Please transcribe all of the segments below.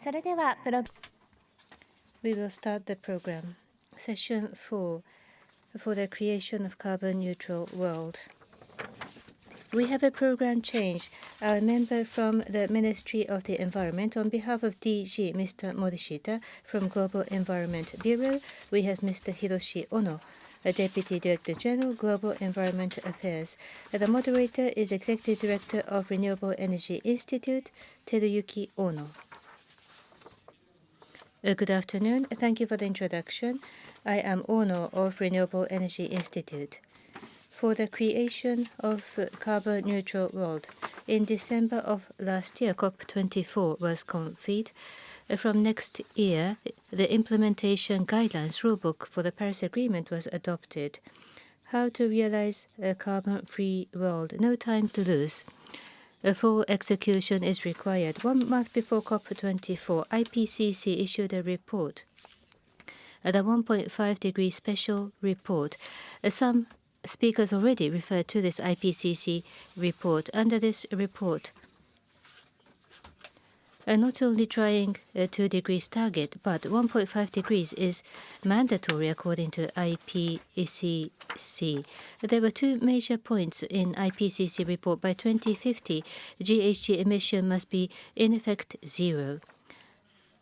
それではWe will start the program. Session 4 for the creation of carbon neutral world. We have a program change. Our member from the Ministry of the Environment, on behalf of DG, Mr. Morishita, from Global Environment Bureau, we have Mr. Hiroshi Ono, a Deputy Director General, Global Environment Affairs. The moderator is Executive Director of Renewable Energy Institute, Teruyuki Ono. Good afternoon. Thank you for the introduction. I am Ono of Renewable Energy Institute. For the creation of carbon neutral world, in December of last year, COP24 was convened. From next year, the implementation guidelines rulebook for the Paris Agreement was adopted. How to realize a carbon-free world? No time to lose. A full execution is required. 1 month before COP24, IPCC issued a report, the 1.5 degree special report. Some speakers already referred to this IPCC report. Under this report, not only trying a 2 degrees target, but 1.5 degrees is mandatory according to IPCC. There were 2 major points in IPCC report. By 2050, GHG emission must be in effect zero.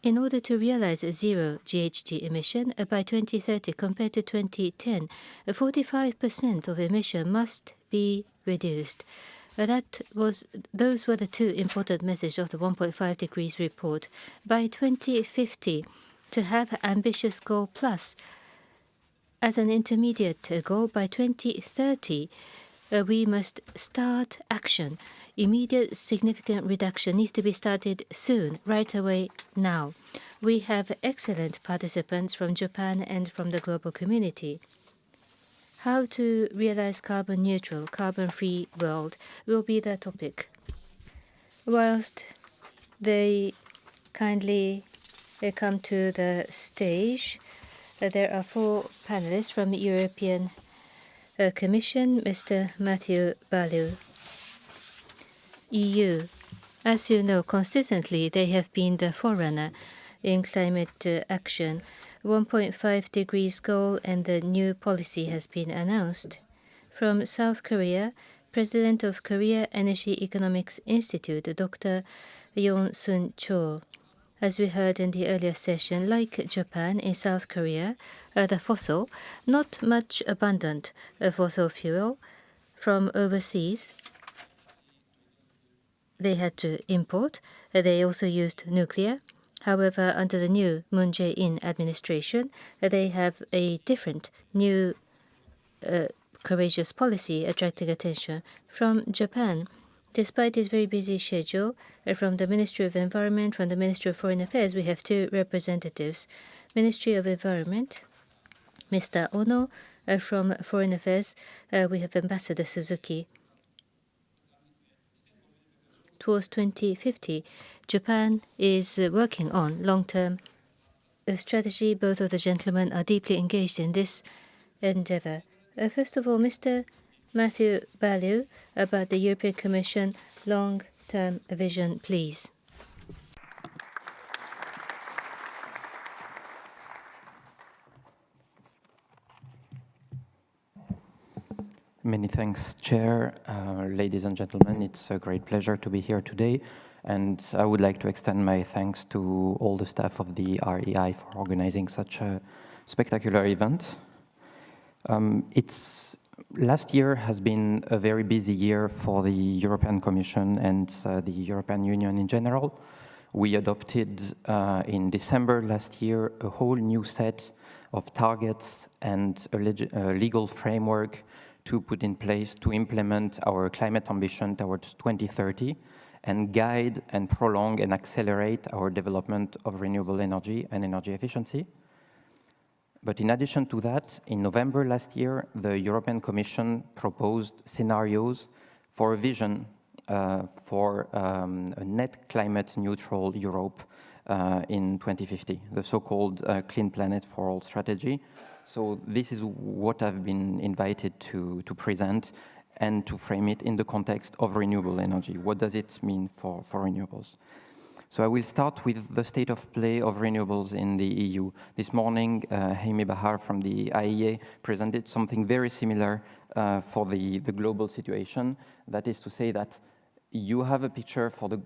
In order to realize zero GHG emission by 2030 compared to 2010, 45% of emission must be reduced. Those were the 2 important messages of the 1.5 degrees report. By 2050, to have ambitious goal plus, as an intermediate goal, by 2030, we must start action. Immediate significant reduction needs to be started soon, right away, now. We have excellent participants from Japan and from the global community. How to realize carbon neutral, carbon-free world will be the topic. Whilst they kindly come to the stage, there are 4 panelists from the European Commission. Mr. Matthew Balu. EU. As you know, consistently they have been the forerunner in climate action. 1.5 degrees goal and the new policy has been announced. From South Korea, President of Korea Energy Economics Institute, Dr. Yon Sun-cho. As we heard in the earlier session, like Japan, in South Korea, the fossil, not much abundant fossil fuel from overseas, they had to import. They also used nuclear. However, under the new Moon Jae-in administration, they have a different new courageous policy attracting attention from Japan. Despite this very busy schedule, from the Ministry of Environment, from the Ministry of Foreign Affairs, we have 2 representatives. Ministry of Environment, Mr. Ono. From Foreign Affairs, we have Ambassador Suzuki. Towards 2050, Japan is working on long-term strategy. Both of the gentlemen are deeply engaged in this endeavor. First of all, Mr. Matthew Balu, about the European Commission long-term vision, please. Many thanks, Chair. Ladies and gentlemen, it's a great pleasure to be here today. And I would like to extend my thanks to all the staff of the REI for organizing such a spectacular event. Last year has been a very busy year for the European Commission and the European Union in general. We adopted in December last year a whole new set of targets and a legal framework to put in place to implement our climate ambition towards 2030 and guide and prolong and accelerate our development of renewable energy and energy efficiency. But in addition to that, in November last year, the European Commission proposed scenarios for a vision for a net climate neutral Europe in 2050, the so-called Clean Planet for All strategy. So this is what I've been invited to present and to frame it in the context of renewable energy. What does it mean for renewables? So I will start with the state of play of renewables in the EU. This morning, Haimi Bahar from the IEA presented something very similar for the global situation. That is to say that you have a picture for the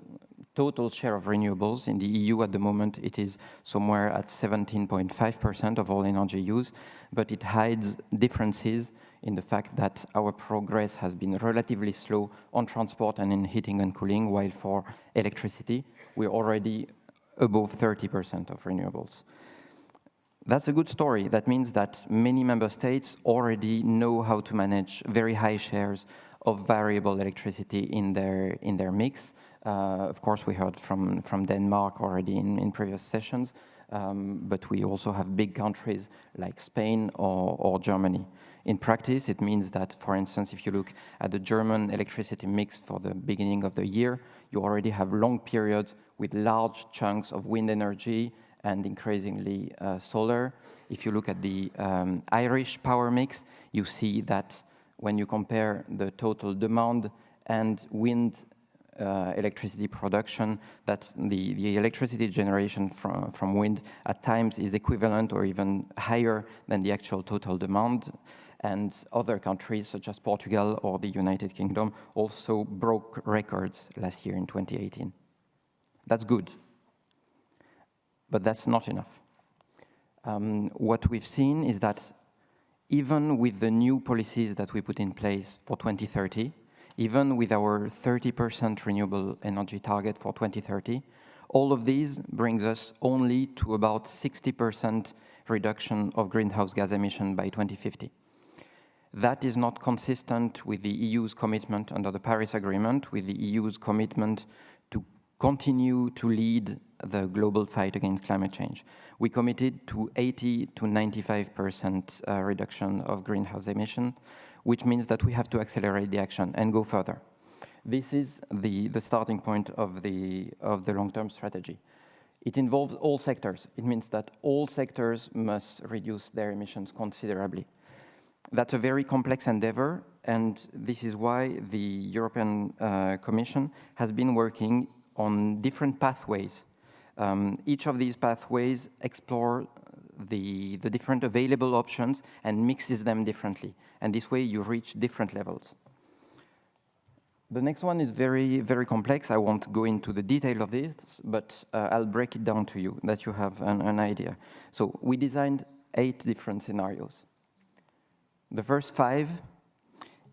total share of renewables. In the EU at the moment, it is somewhere at 17.5% of all energy use, but it hides differences in the fact that our progress has been relatively slow on transport and in heating and cooling, while for electricity, we're already above 30% of renewables. That's a good story. That means that many member states already know how to manage very high shares of variable electricity in their mix. Of course, we heard from Denmark already in previous sessions, but we also have big countries like Spain or Germany. In practice, it means that, for instance, if you look at the German electricity mix for the beginning of the year, you already have long periods with large chunks of wind energy and increasingly solar. If you look at the Irish power mix, you see that when you compare the total demand and wind electricity production, that the electricity generation from wind at times is equivalent or even higher than the actual total demand. And other countries, such as Portugal or the United Kingdom, also broke records last year in 2018. That's good, but that's not enough. What we've seen is that even with the new policies that we put in place for 2030, even with our 30% renewable energy target for 2030, all of these brings us only to about 60% reduction of greenhouse gas emission by 2050. That is not consistent with the EU's commitment under the Paris Agreement, with the EU's commitment to continue to lead the global fight against climate change. We committed to 80 to 95% reduction of greenhouse emission, which means that we have to accelerate the action and go further. This is the starting point of the long-term strategy. It involves all sectors. It means that all sectors must reduce their emissions considerably. That's a very complex endeavor, and this is why the European Commission has been working on different pathways. Each of these pathways explore the different available options and mixes them differently. And this way you reach different levels. The next one is very, very complex. I won't go into the detail of this, but I'll break it down to you, that you have an idea. So we designed 8 different scenarios. The first 5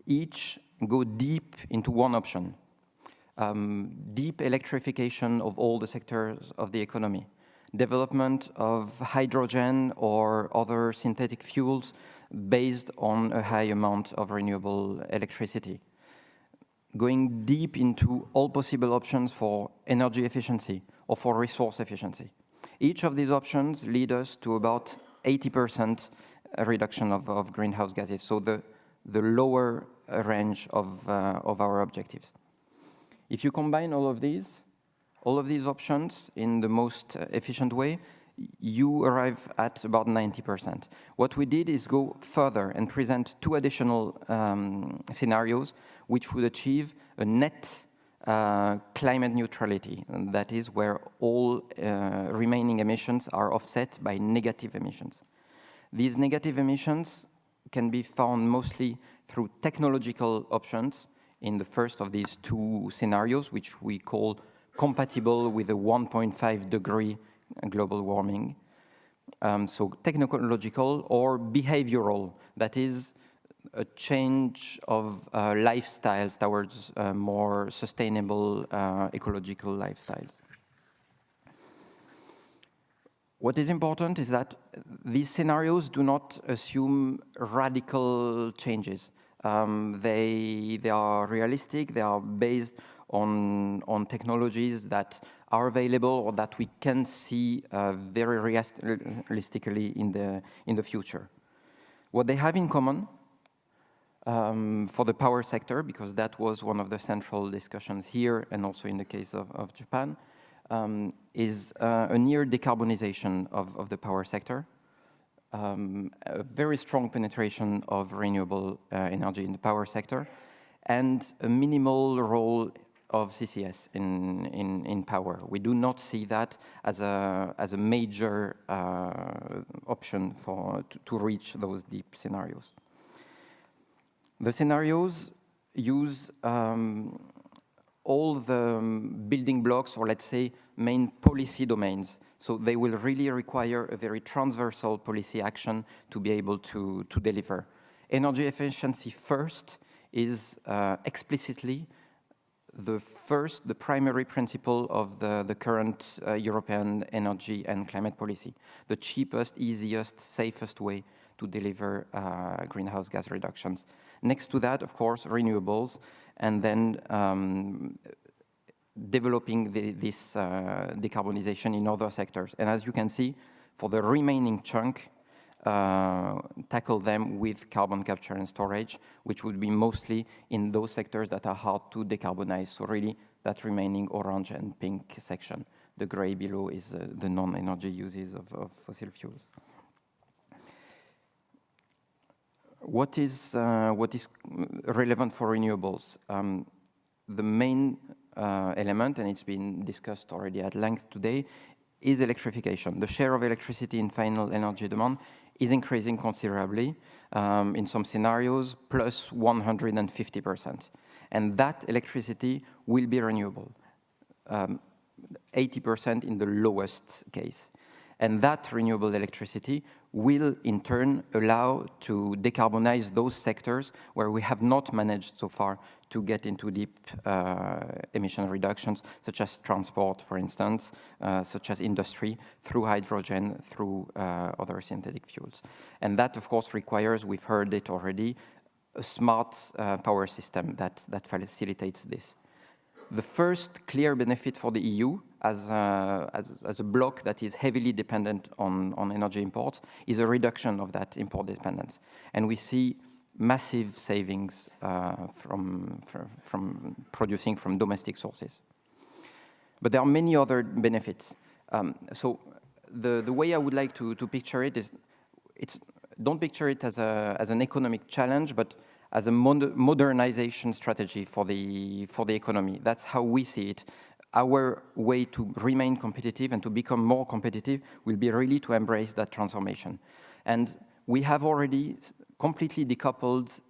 each go deep into one option. Deep electrification of all the sectors of the economy, development of hydrogen or other synthetic fuels based on a high amount of renewable electricity, going deep into all possible options for energy efficiency or for resource efficiency. Each of these options lead us to about 80% reduction of greenhouse gases, so the lower range of our objectives. If you combine all of these options in the most efficient way, you arrive at about 90%. What we did is go further and present 2 additional scenarios which would achieve a net climate neutrality. And that is where all remaining emissions are offset by negative emissions. These negative emissions can be found mostly through technological options in the first of these 2 scenarios, which we call compatible with a 1.5 degree global warming. So technological or behavioral, that is a change of lifestyles towards more sustainable ecological lifestyles. What is important is that these scenarios do not assume radical changes. They are realistic, they are based on technologies that are available or that we can see very realistically in the future. What they have in common for the power sector, because that was one of the central discussions here and also in the case of Japan, is a near decarbonization of the power sector, a very strong penetration of renewable energy in the power sector, and a minimal role of CCS in power. We do not see that as a major option to reach those deep scenarios. The scenarios use all the building blocks, or let's say main policy domains. So they will really require a very transversal policy action to be able to deliver. Energy efficiency first is explicitly the primary principle of the current European energy and climate policy. The cheapest, easiest, safest way to deliver greenhouse gas reductions. Next to that, of course, renewables, and then developing this decarbonization in other sectors. And as you can see, for the remaining chunk, tackle them with carbon capture and storage, which would be mostly in those sectors that are hard to decarbonize. So really, that remaining orange and pink section. The gray below is the non-energy uses of fossil fuels. What is relevant for renewables? The main element, and it's been discussed already at length today, is electrification. The share of electricity in final energy demand is increasing considerably, in some scenarios, plus 150%. And that electricity will be renewable, 80% in the lowest case. And that renewable electricity will, in turn, allow to decarbonize those sectors where we have not managed so far to get into deep emission reductions, such as transport, for instance, such as industry, through hydrogen, through other synthetic fuels. And that, of course, requires, we've heard it already, a smart power system that facilitates this. The first clear benefit for the EU as a bloc that is heavily dependent on energy imports is a reduction of that import dependence. And we see massive savings from producing from domestic sources. But there are many other benefits. So the way I would like to picture it is, don't picture it as an economic challenge, but as a modernization strategy for the economy. That's how we see it. Our way to remain competitive and to become more competitive will be really to embrace that transformation. And we have already completely decoupled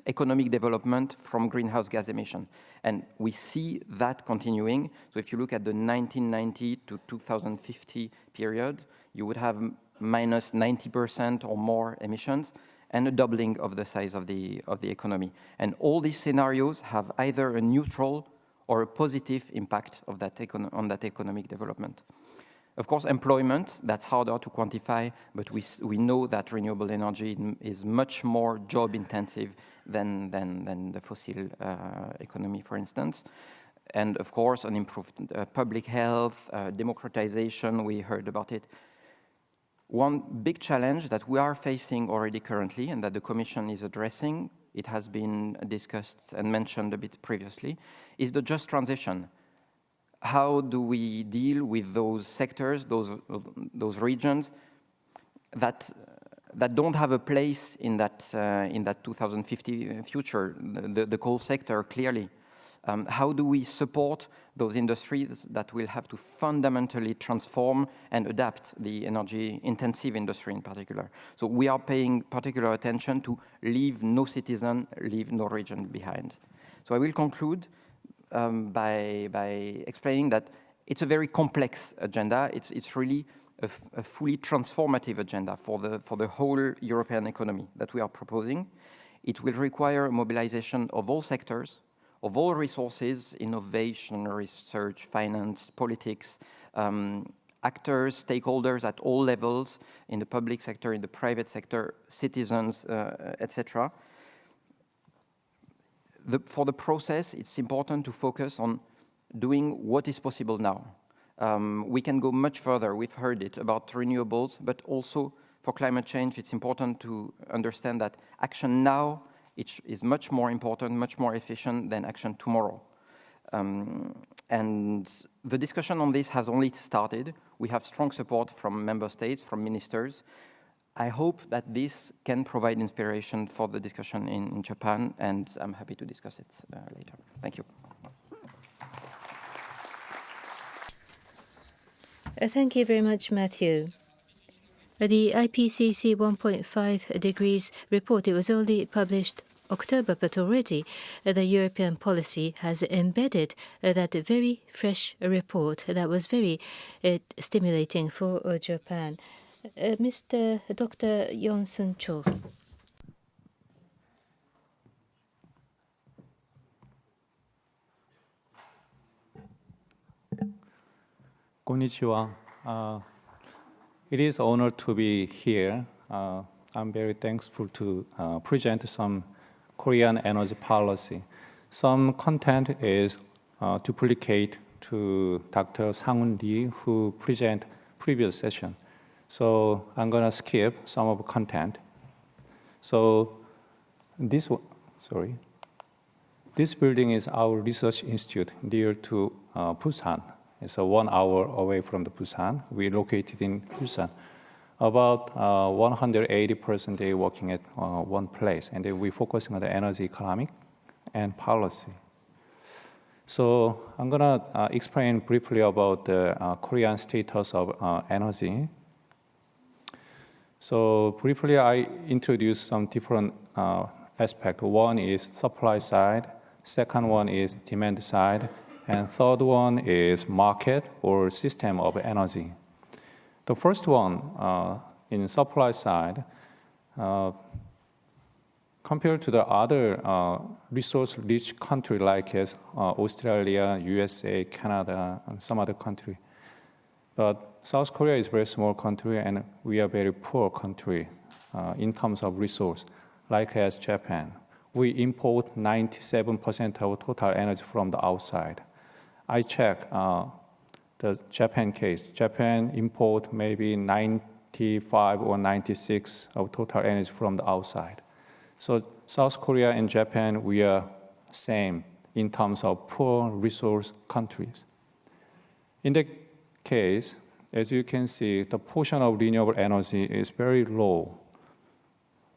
economic development from greenhouse gas emission. And we see that continuing. So if you look at the 1990 to 2050 period, you would have minus 90% or more emissions, and a doubling of the size of the economy. And all these scenarios have either a neutral or a positive impact of that on that economic development. Of course, employment, that's harder to quantify, but we know that renewable energy is much more job intensive than the fossil economy, for instance. And of course, an improved public health, democratization, we heard about it. One big challenge that we are facing already currently and that the Commission is addressing, it has been discussed and mentioned a bit previously, is the just transition. How do we deal with those sectors, those regions that don't have a place in that 2050 future, the coal sector clearly? How do we support those industries that will have to fundamentally transform and adapt, the energy-intensive industry in particular? So we are paying particular attention to leave no citizen, leave no region behind. So I will conclude by explaining that it's a very complex agenda. It's really a fully transformative agenda for the whole European economy that we are proposing. It will require a mobilization of all sectors, of all resources, innovation, research, finance, politics, actors, stakeholders at all levels, in the public sector, in the private sector, citizens, etc. For the process, it's important to focus on doing what is possible now. We can go much further. We've heard it about renewables, but also for climate change, it's important to understand that action now is much more important, much more efficient than action tomorrow. And the discussion on this has only started. We have strong support from member states, from ministers. I hope that this can provide inspiration for the discussion in Japan, and I'm happy to discuss it later. Thank you. Thank you very much, Matthew. The IPCC 1.5 degrees report, it was only published October, but already the European policy has embedded that very fresh report that was very stimulating for Japan. Mr. Dr. Yonsun Cho. こんにちは。It is an honor to be here. I'm very thankful to present some Korean energy policy. Some content is duplicate to Dr. Sang-Hoon Lee, who present previous session. So I'm gonna skip some of the content. So this building is our research institute near to Busan. It's 1 hour away from the Busan. We're located in Busan. About 180 person they working at one place, and we're focusing on the energy economic and policy. So I'm gonna explain briefly about the Korean status of energy. So briefly, I introduce some different aspects. One is supply side, second one is demand side, and third one is market or system of energy. The first one, in supply side, compared to the other resource-rich country like Australia, USA, Canada, and some other country. But South Korea is a very small country, and we are a very poor country in terms of resource, like as Japan. We import 97% of total energy from the outside. I check the Japan case. Japan import maybe 95 or 96 of total energy from the outside. So South Korea and Japan, we are same in terms of poor resource countries. In the case, as you can see, the portion of renewable energy is very low.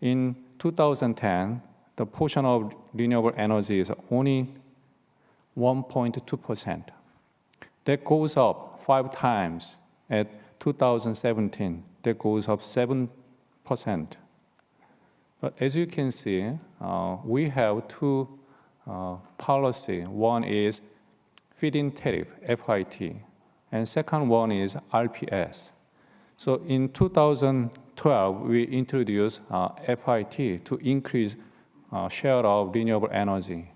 In 2010, the portion of renewable energy is only 1.2%. That goes up 5 times at 2017. That goes up 7%. But as you can see, we have two policy. One is feed-in tariff, FIT, and second one is RPS. So in 2012, we introduced FIT to increase share of renewable energy.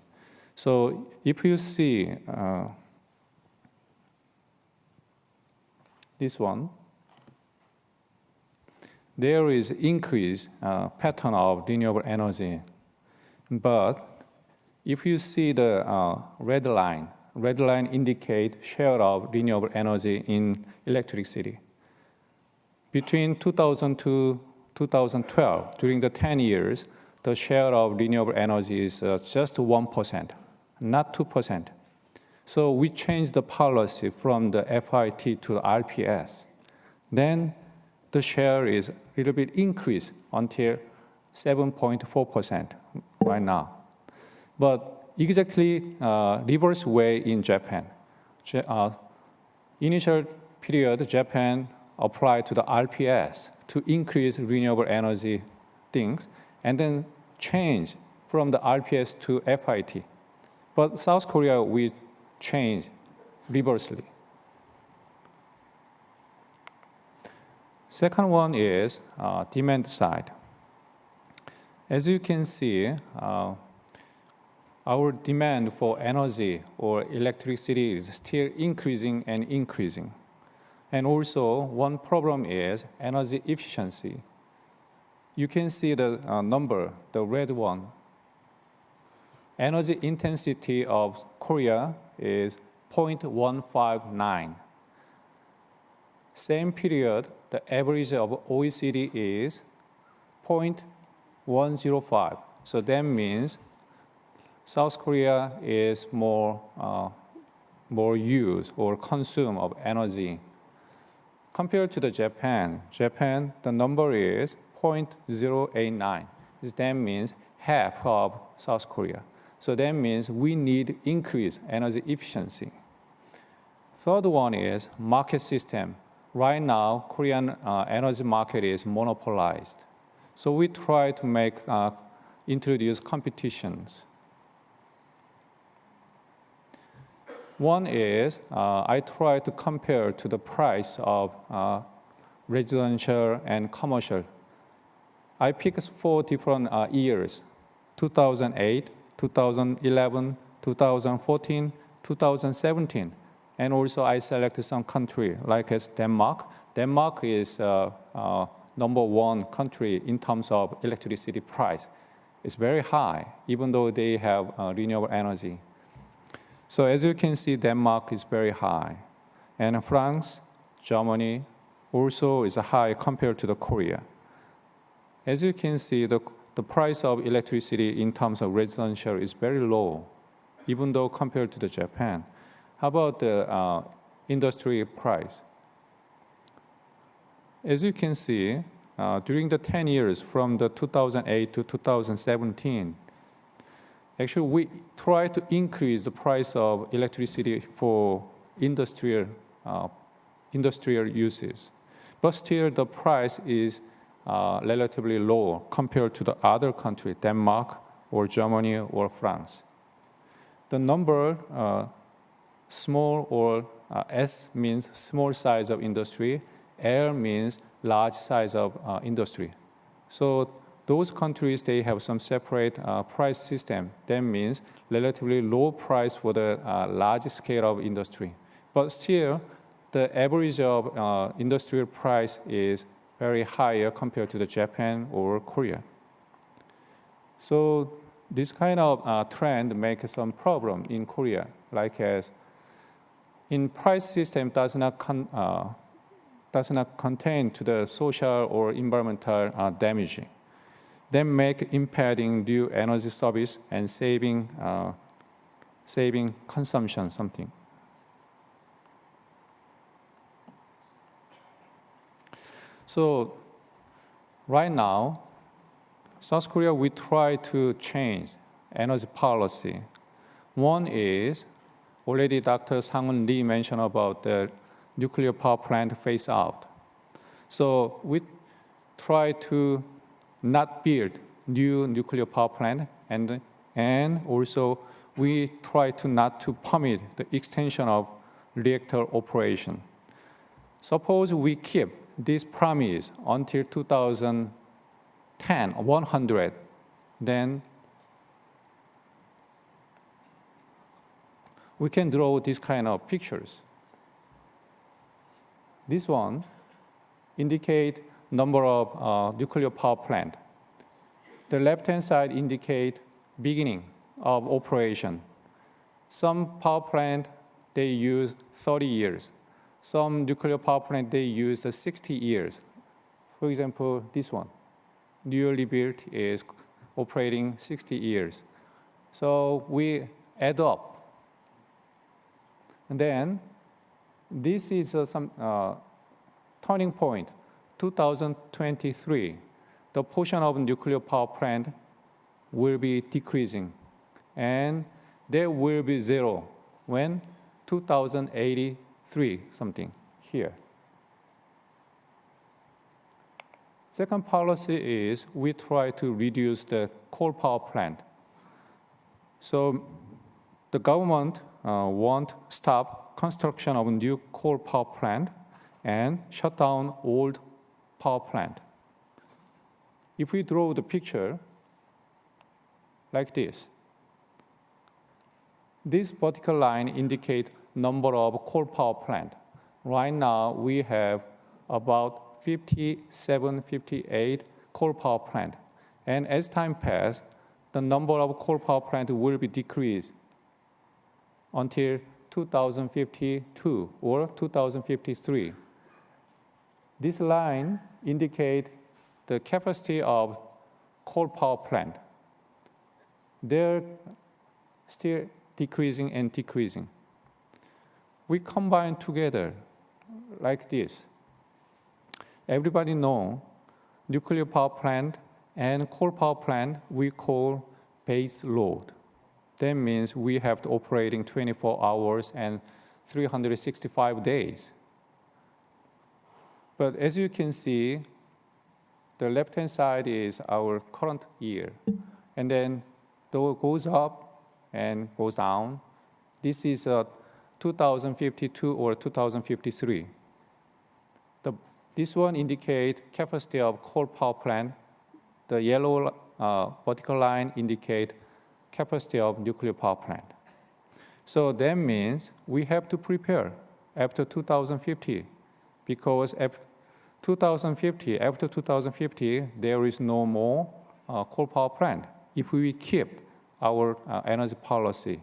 So if you see this one, there is increased pattern of renewable energy. But if you see the red line indicate share of renewable energy in electricity. Between 2000 to 2012, during the 10 years, the share of renewable energy is just 1%, not 2%. So we changed the policy from the FIT to the RPS. Then the share is a little bit increased until 7.4% right now. But exactly reverse way in Japan. Initial period, Japan applied to the RPS to increase renewable energy things, and then change from the RPS to FIT. But South Korea, we change reversely. Second one is demand side. As you can see, our demand for energy or electricity is still increasing and increasing. And also, one problem is energy efficiency. You can see the number, the red one. Energy intensity of Korea is 0.159. Same period, the average of OECD is 0.105. So that means South Korea is more use or consume of energy. Compared to the Japan, the number is 0.089. That means half of South Korea. So that means we need increased energy efficiency. Third one is market system. right now, Korean energy market is monopolized. So we try to introduce competitions. One is I try to compare to the price of residential and commercial. I picked 4 different years: 2008, 2011, 2014, 2017. And also I selected some country, like as Denmark. Denmark is #1 country in terms of electricity price. It's very high, even though they have renewable energy. So as you can see, Denmark is very high. And France, Germany also is high compared to the Korea. As you can see, the price of electricity in terms of residential is very low, even though compared to the Japan. How about the industry price? As you can see, during the 10 years from the 2008 to 2017, actually we try to increase the price of electricity for industrial uses. But still the price is relatively low compared to the other countries, Denmark or Germany or France. The number small or S means small size of industry, L means large size of industry. So those countries, they have some separate price system. That means relatively low price for the large scale of industry. But still, the average of industrial price is very higher compared to the Japan or Korea. So this kind of trend makes some problem in Korea, like as in price system does not contain to the social or environmental damage. They make impeding new energy service and saving consumption something. So right now, South Korea, we try to change energy policy. One is, already Dr. Sang-Eun Lee mentioned about the nuclear power plant phase out. So we try to not build new nuclear power plant, and also we try to not to permit the extension of reactor operation. Suppose we keep this promise until 2010, 100, then we can draw this kind of pictures. This one indicate number of nuclear power plant. The left-hand side indicate beginning of operation. Some power plant, they use 30 years. Some nuclear power plant, they use 60 years. For example, this one, newly built is operating 60 years. So we add up. And then this is some turning point, 2023. The portion of nuclear power plant will be decreasing, and there will be zero when 2083 something here. Second policy is we try to reduce the coal power plant. So the government won't stop construction of a new coal power plant and shut down old power plant. If we draw the picture like this vertical line indicates number of coal power plant. Right now we have about 57, 58 coal power plant. And as time passes, the number of coal power plant will be decreased until 2052 or 2053. This line indicates the capacity of coal power plant. They're still decreasing and decreasing. We combine together like this. Everybody know nuclear power plant and coal power plant we call base load. That means we have to operating 24 hours and 365 days. But as you can see, the left-hand side is our current year. And then though it goes up and goes down, this is 2052 or 2053. This one indicates capacity of coal power plant. The yellow vertical line indicates capacity of nuclear power plant. So that means we have to prepare after 2050, because after 2050, there is no more coal power plant if we keep our energy policy.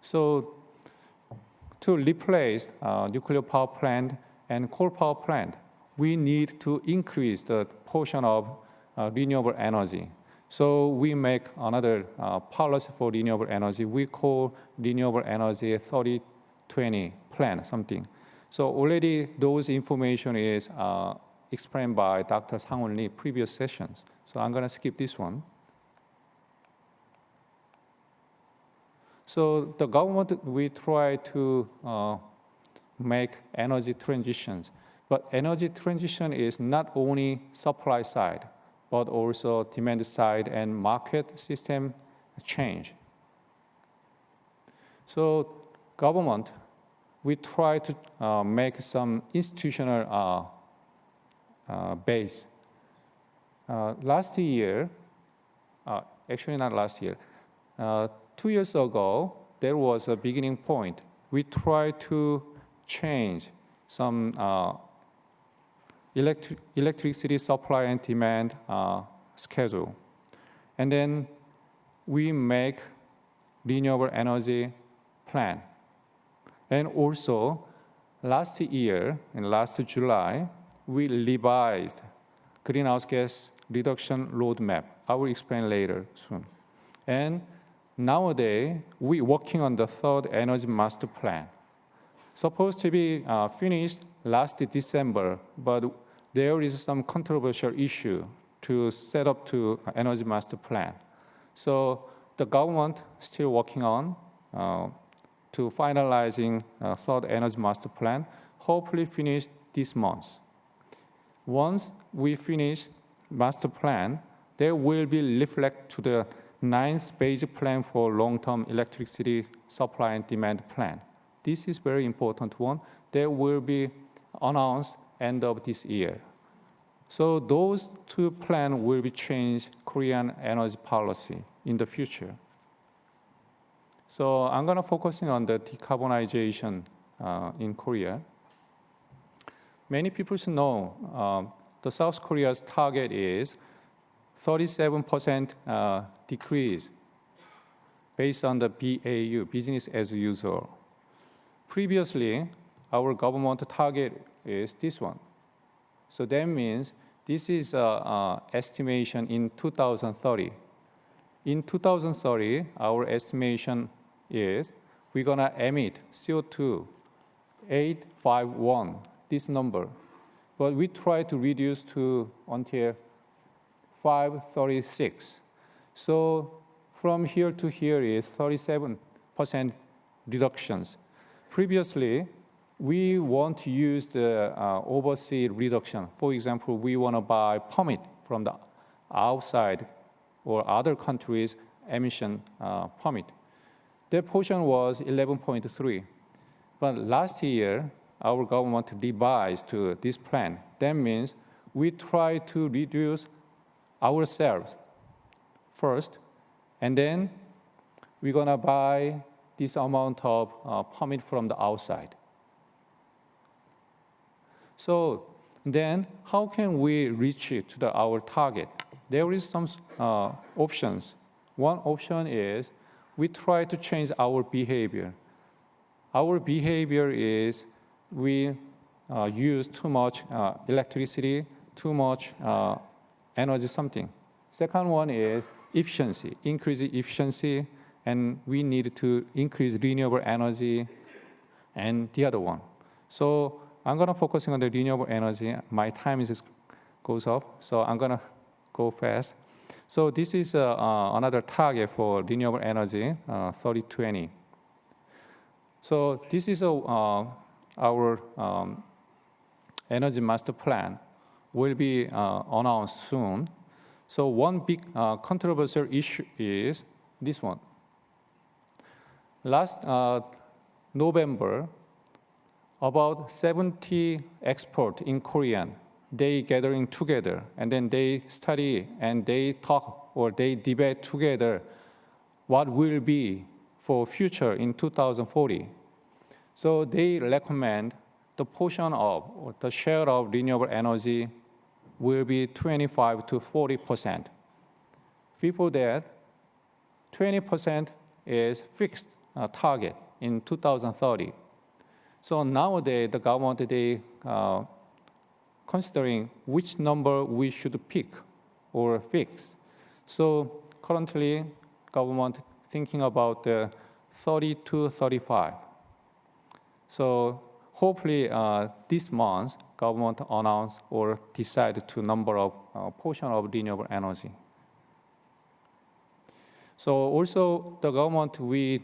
So to replace nuclear power plant and coal power plant, we need to increase the portion of renewable energy. So we make another policy for renewable energy. We call renewable energy 30-20 plan, something. So already those information is explained by Dr. Sang-Won Lee previous sessions. So I'm going to skip this one. So the government, we try to make energy transitions. But energy transition is not only supply side, but also demand side and market system change. So government, we try to make some institutional base. Last year, actually not last year, 2 years ago, there was a beginning point. We tried to change some electricity supply and demand schedule. And then we make renewable energy plan. And also, last year, in last July, we revised greenhouse gas reduction roadmap. I will explain later soon. And nowadays, we're working on the third energy master plan. Supposed to be finished last December, but there is some controversial issue to set up to energy master plan. So the government still working on to finalizing third energy master plan, hopefully finish this month. Once we finish master plan, there will be reflect to the 9th basic plan for long-term electricity supply and demand plan. This is very important one. That will be announced end of this year. So those two plans will be changed Korean energy policy in the future. So I'm going to focusing on the decarbonization in Korea. Many people should know the South Korea's target is 37% decrease based on the BAU, business as usual. Previously, our government target is this one. So that means this is an estimation in 2030. In 2030, our estimation is we're going to emit CO2 851, this number. But we try to reduce to until 536. So from here to here is 37% reductions. Previously, we want to use the overseas reduction. For example, we want to buy permit from the outside or other countries' emission permit. That portion was 11.3. But last year, our government revised to this plan. That means we try to reduce ourselves first, and then we're going to buy this amount of permit from the outside. So then how can we reach it to our target? There is some options. One option is we try to change our behavior. Our behavior is we use too much electricity, too much energy something. Second one is efficiency, increase efficiency, and we need to increase renewable energy, and the other one. So I'm going to focusing on the renewable energy. My time goes up, so I'm going to go fast. So this is another target for renewable energy, 30-20. So this is our energy master plan will be announced soon. So one big controversial issue is this one. Last November, about 70 experts in Korean, they gathering together and then they study and they talk or they debate together what will be for future in 2040. So they recommend the portion of or the share of renewable energy will be 25 to 40%. Before that, 20% is fixed target in 2030. So nowadays, the government, they considering which number we should pick or fix. So currently, government thinking about 30 to 35. So hopefully this month, government announce or decide to number of portion of renewable energy. So also the government, we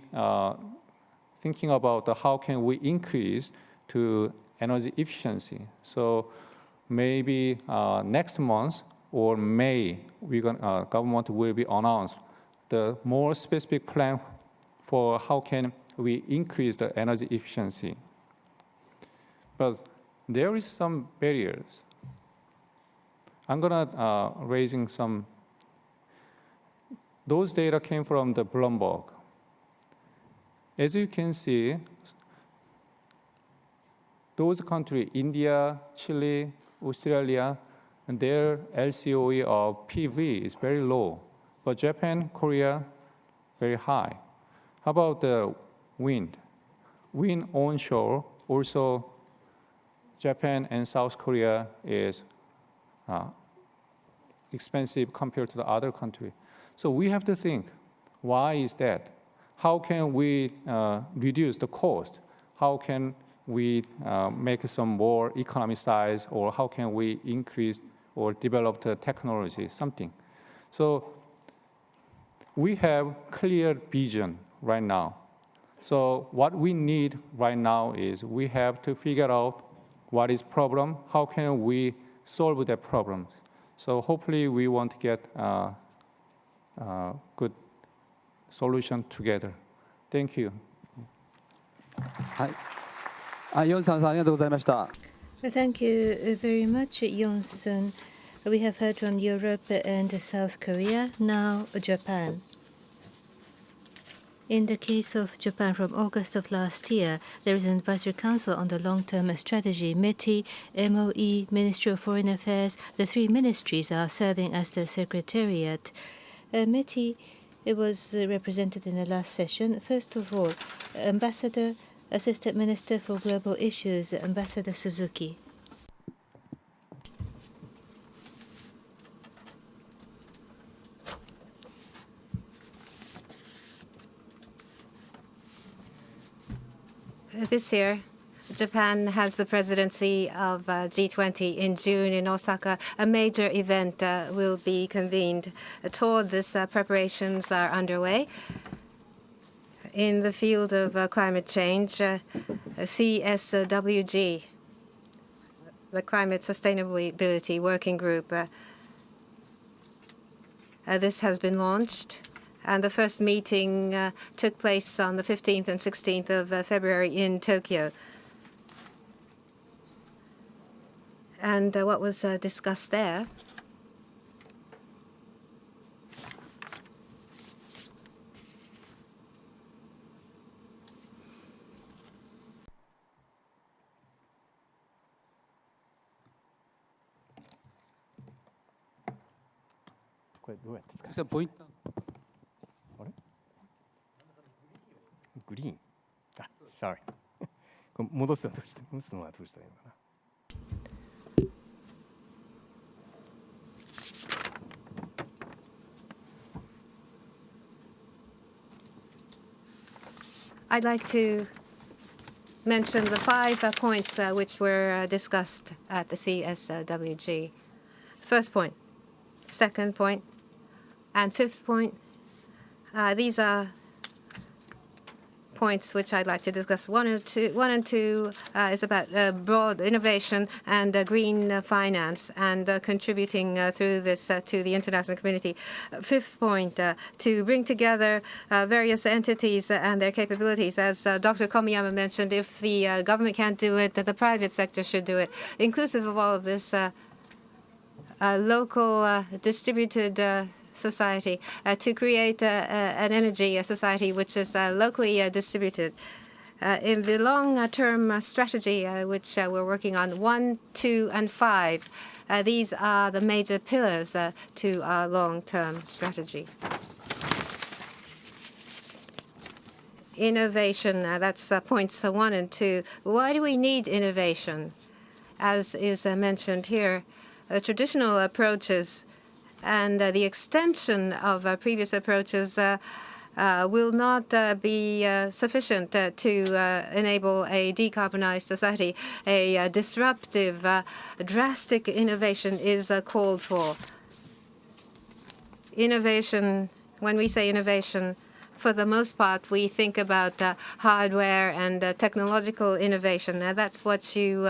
thinking about how can we increase to energy efficiency. So maybe next month or May, government will be announced the more specific plan for how can we increase the energy efficiency. But there is some barriers. I'm gonna raising some. Those data came from the Bloomberg. As you can see, those countries, India, Chile, Australia, and their LCOE of PV is very low. But Japan, Korea, very high. How about the wind? Wind onshore, also Japan and South Korea is expensive compared to the other country. So we have to think, why is that? How can we reduce the cost? How can we make some more economy size, or how can we increase or develop the technology, something? So we have clear vision right now. So what we need right now is we have to figure out what is problem, how can we solve that problem. So hopefully we want to get good solution together. Thank you. はい。ヨンさん、ありがとうございました。 Thank you very much, Yonsun. We have heard from Europe and South Korea, now Japan. In the case of Japan, from August of last year, there is an advisory council on the long-term strategy. METI, MOE, Ministry of Foreign Affairs, the three ministries are serving as the secretariat. METI, it was represented in the last session. First of all, Ambassador, Assistant Minister for Global Issues, Ambassador Suzuki. This year, Japan has the presidency of G20 in June in Osaka. A major event will be convened. Toward this, preparations are underway. In the field of climate change, CSWG, the Climate Sustainability Working Group, this has been launched. And the first meeting took place on the 15th and 16th of February in Tokyo. And what was discussed thereポイント。グリーン。あ、sorry。これ戻すのはどうしたらいいのかな。I'd like to mention the 5 points which were discussed at the CSWG. First point, second point, and fifth point. These are points which I'd like to discuss. One and two is about broad innovation and green finance and contributing through this to the international community. Fifth point, to bring together various entities and their capabilities. As Dr. Komiyama mentioned, if the government can't do it, the private sector should do it. Inclusive of all of this, local distributed society, to create an energy society which is locally distributed. In the long-term strategy, which we're working on, 1, 2, and 5, these are the major pillars to our long-term strategy. Innovation, that's points 1 and 2. Why do we need innovation? As is mentioned here, traditional approaches and the extension of previous approaches will not be sufficient to enable a decarbonized society. A disruptive, drastic innovation is called for. Innovation, when we say innovation, for the most part, we think about hardware and technological innovation. That's what you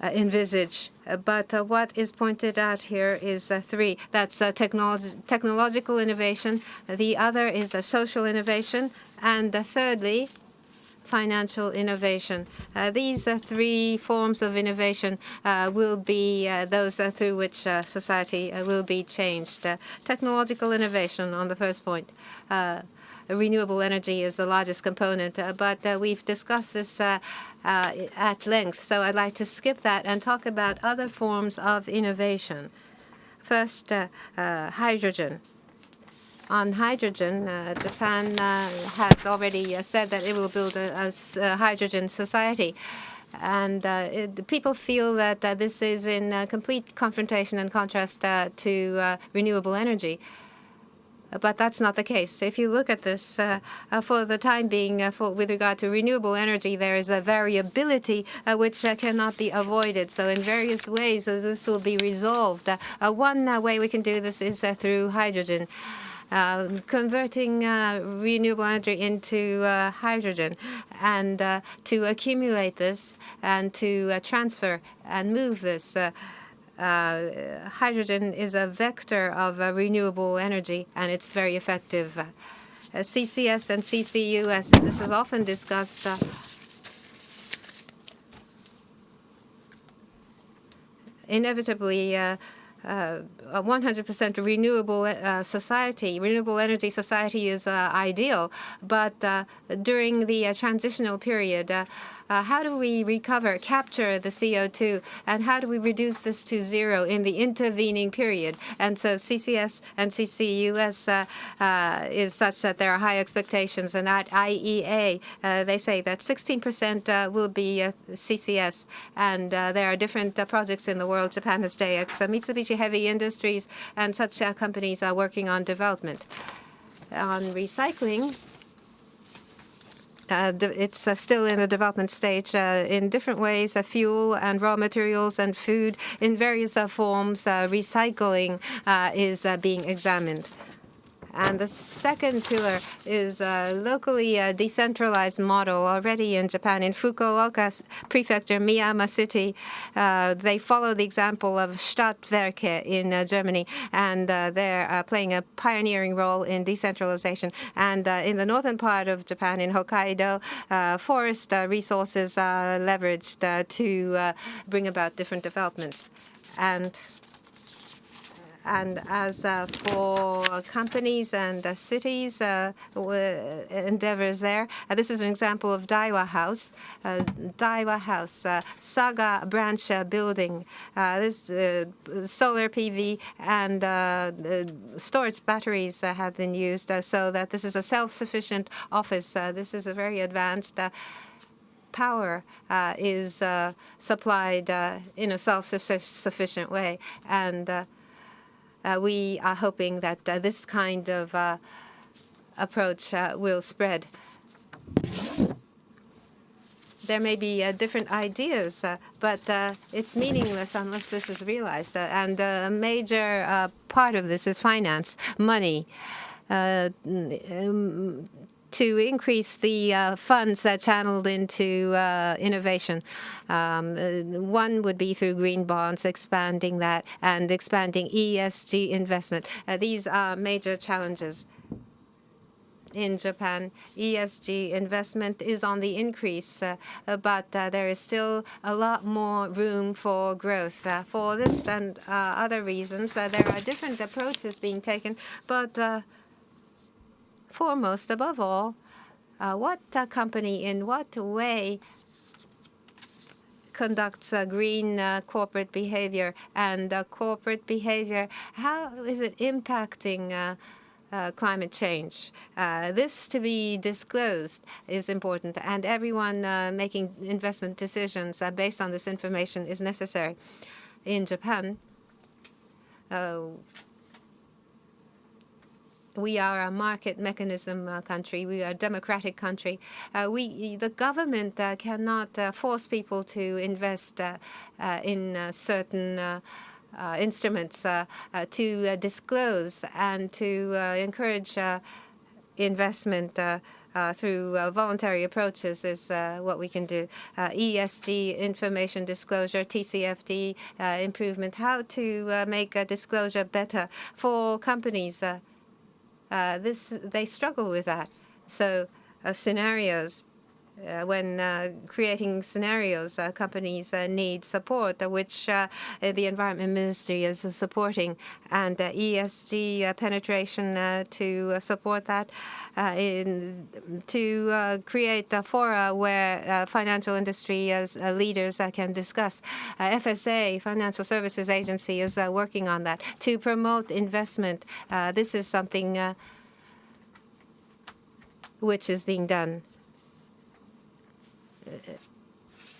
envisage. But what is pointed out here is 3. That's technological innovation. The other is social innovation. And thirdly, financial innovation. These 3 forms of innovation will be those through which society will be changed. Technological innovation on the first point. Renewable energy is the largest component, but we've discussed this at length, so I'd like to skip that and talk about other forms of innovation. First, hydrogen. On hydrogen, Japan has already said that it will build a hydrogen society. And people feel that this is in complete confrontation and contrast to renewable energy. But that's not the case. If you look at this, for the time being, with regard to renewable energy, there is a variability which cannot be avoided. So in various ways, this will be resolved. One way we can do this is through hydrogen. Converting renewable energy into hydrogen and to accumulate this and to transfer and move this. Hydrogen is a vector of renewable energy, and it's very effective. CCS and CCUS, this is often discussed. Inevitably, 100% renewable society, renewable energy society is ideal, but during the transitional period, how do we capture the CO2, and how do we reduce this to 0 in the intervening period? And so CCS and CCUS is such that there are high expectations. And at IEA, they say that 16% will be CCS. And there are different projects in the world. Japan has JX, Mitsubishi Heavy Industries, and such companies are working on development. On recycling, it's still in the development stage in different ways, fuel and raw materials and food in various forms. Recycling is being examined. And the second pillar is a locally decentralized model already in Japan. In Fukuoka Prefecture, Miyama City, they follow the example of Stadtwerke in Germany, and they're playing a pioneering role in decentralization. And in the northern part of Japan, in Hokkaido, forest resources are leveraged to bring about different developments. And as for companies and cities, endeavors there, this is an example of Daiwa House. Daiwa House, Saga branch building. This solar PV and storage batteries have been used so that this is a self-sufficient office. This is a very advanced power is supplied in a self-sufficient way. And we are hoping that this kind of approach will spread. There may be different ideas, but it's meaningless unless this is realized. And a major part of this is finance, money. to increase the funds channeled into innovation. One would be through green bonds, expanding that, and expanding ESG investment. These are major challenges. In Japan, ESG investment is on the increase, but there is still a lot more room for growth. For this and other reasons, there are different approaches being taken, but foremost, above all, what company in what way conducts green corporate behavior, and corporate behavior, how is it impacting climate change? This to be disclosed is important, and everyone making investment decisions based on this information is necessary. In Japan, we are a market mechanism country. We are a democratic country. The government cannot force people to invest in certain instruments. To disclose and to encourage investment through voluntary approaches is what we can do. ESG information disclosure, TCFD improvement, how to make a disclosure better for companies. They struggle with that. So scenarios, when creating scenarios, companies need support, which the Environment Ministry is supporting, and ESG penetration to support that, to create a fora where financial industry as leaders can discuss. FSA, Financial Services Agency, is working on that to promote investment. This is something which is being done.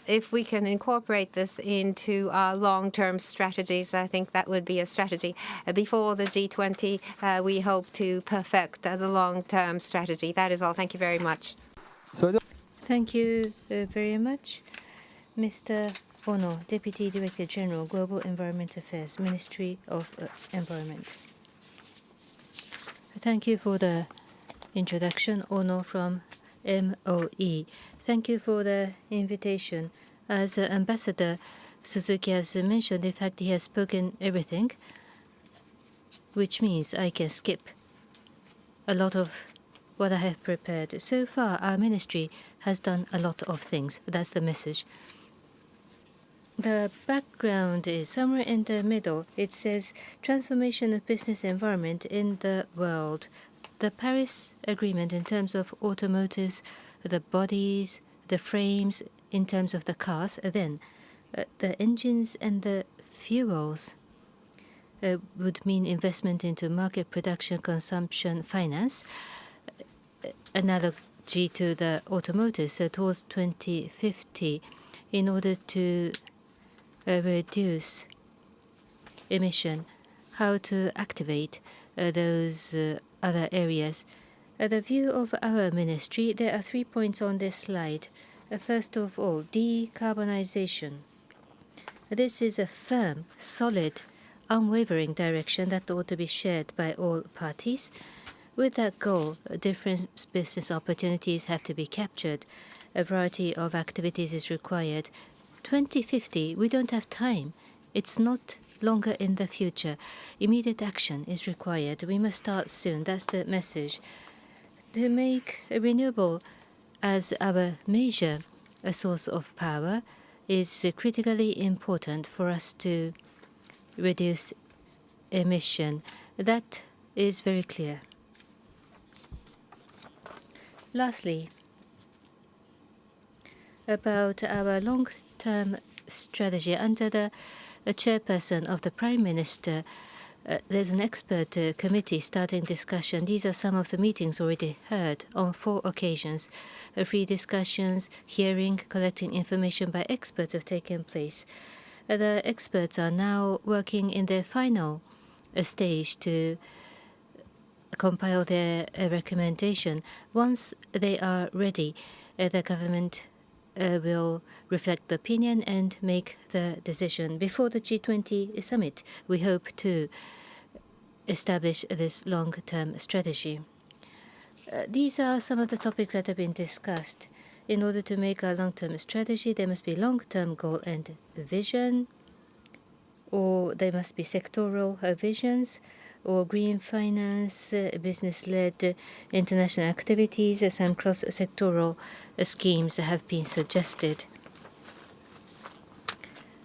If we can incorporate this into our long-term strategies, I think that would be a strategy. Before the G20, we hope to perfect the long-term strategy. That is all. Thank you very much. Thank you very much. Mr. Ono, Deputy Director General, Global Environment Affairs, Ministry of Environment. Thank you for the introduction. Ono from MOE. Thank you for the invitation. As Ambassador Suzuki has mentioned, in fact, he has spoken everything, which means I can skip a lot of what I have prepared. So far, our ministry has done a lot of things. That's the message. The background is somewhere in the middle. It says transformation of business environment in the world. The Paris Agreement in terms of automotives, the bodies, the frames in terms of the cars, then the engines and the fuels would mean investment into market production, consumption, finance, analogy to the automotives. So towards 2050, in order to reduce emission, how to activate those other areas. The view of our ministry, there are 3 points on this slide. First of all, decarbonization. This is a firm, solid, unwavering direction that ought to be shared by all parties. With that goal, different business opportunities have to be captured. A variety of activities is required. 2050, we don't have time. It's not longer in the future. Immediate action is required. We must start soon. That's the message. To make renewable as our major source of power is critically important for us to reduce emission. That is very clear. Lastly, about our long-term strategy under the chairperson of the Prime Minister, there's an expert committee starting discussion. These are some of the meetings already heard on 4 occasions. Free discussions, hearing, collecting information by experts have taken place. The experts are now working in their final stage to compile their recommendation. Once they are ready, the government will reflect the opinion and make the decision. Before the G20 summit, we hope to establish this long-term strategy. These are some of the topics that have been discussed. In order to make a long-term strategy, there must be long-term goal and vision, or there must be sectoral visions, or green finance, business-led international activities. Some cross-sectoral schemes have been suggested.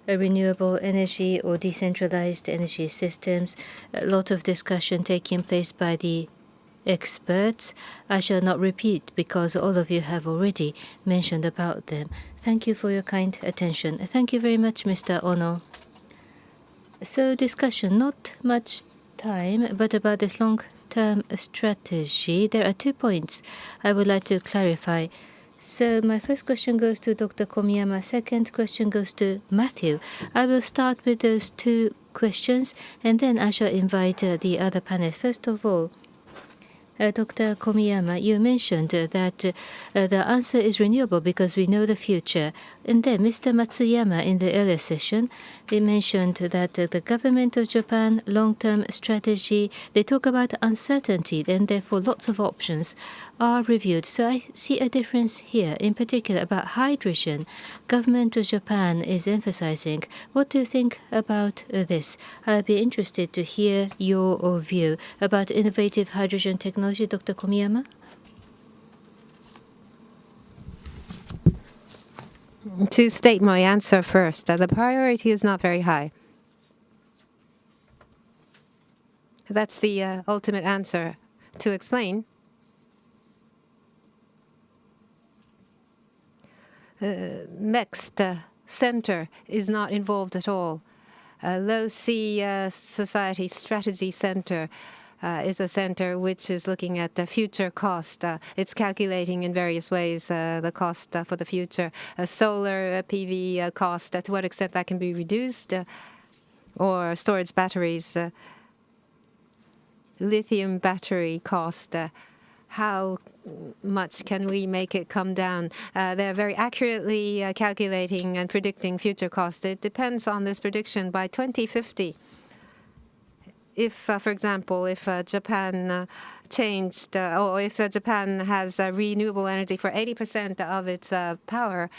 Renewable energy or decentralized energy systems, a lot of discussion taking place by the experts. I shall not repeat because all of you have already mentioned about them. Thank you for your kind attention. Thank you very much, Mr. Ono. So discussion, not much time, but about this long-term strategy, there are 2 points I would like to clarify. So my first question goes to Dr. Komiyama. Second question goes to Matthew. I will start with those 2 questions, and then I shall invite the other panelists. First of all, Dr. Komiyama, you mentioned that the answer is renewable because we know the future. And then Mr. Matsuyama in the earlier session, he mentioned that the government of Japan long-term strategy, they talk about uncertainty, and therefore lots of options are reviewed. So I see a difference here, in particular about hydrogen. Government of Japan is emphasizing. What do you think about this? I'll be interested to hear your view about innovative hydrogen technology, Dr. Komiyama. To state my answer first, the priority is not very high. That's the ultimate answer. To explain, next center is not involved at all. Low Sea Society Strategy Center is a center which is looking at the future cost. It's calculating in various ways the cost for the future. Solar PV cost, to what extent that can be reduced, or storage batteries, lithium battery cost, how much can we make it come down? They're very accurately calculating and predicting future cost. It depends on this prediction. By 2050, if, for example, if Japan changed, or if Japan has renewable energy for 80% of its power,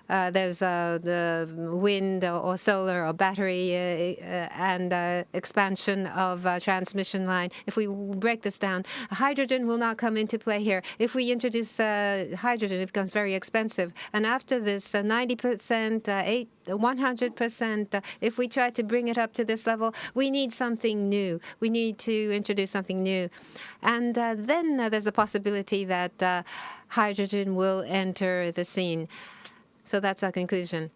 there's the wind or solar or battery and expansion of transmission line. If we break this down, hydrogen will not come into play here. If we introduce hydrogen, it becomes very expensive. And after this, 90%, 100%, if we try to bring it up to this level, we need something new. We need to introduce something new. And then there's a possibility that hydrogen will enter the scene. So that's our conclusion.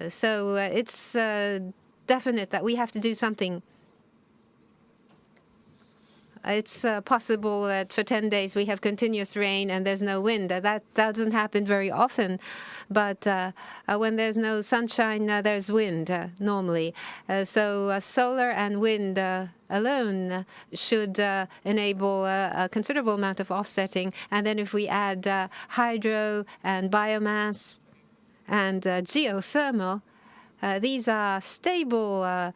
So it's definite that we have to do something. It's possible that for 10 days we have continuous rain and there's no wind. That doesn't happen very often. But when there's no sunshine, there's wind normally. So solar and wind alone should enable a considerable amount of offsetting. And then if we add hydro and biomass and geothermal, these are stable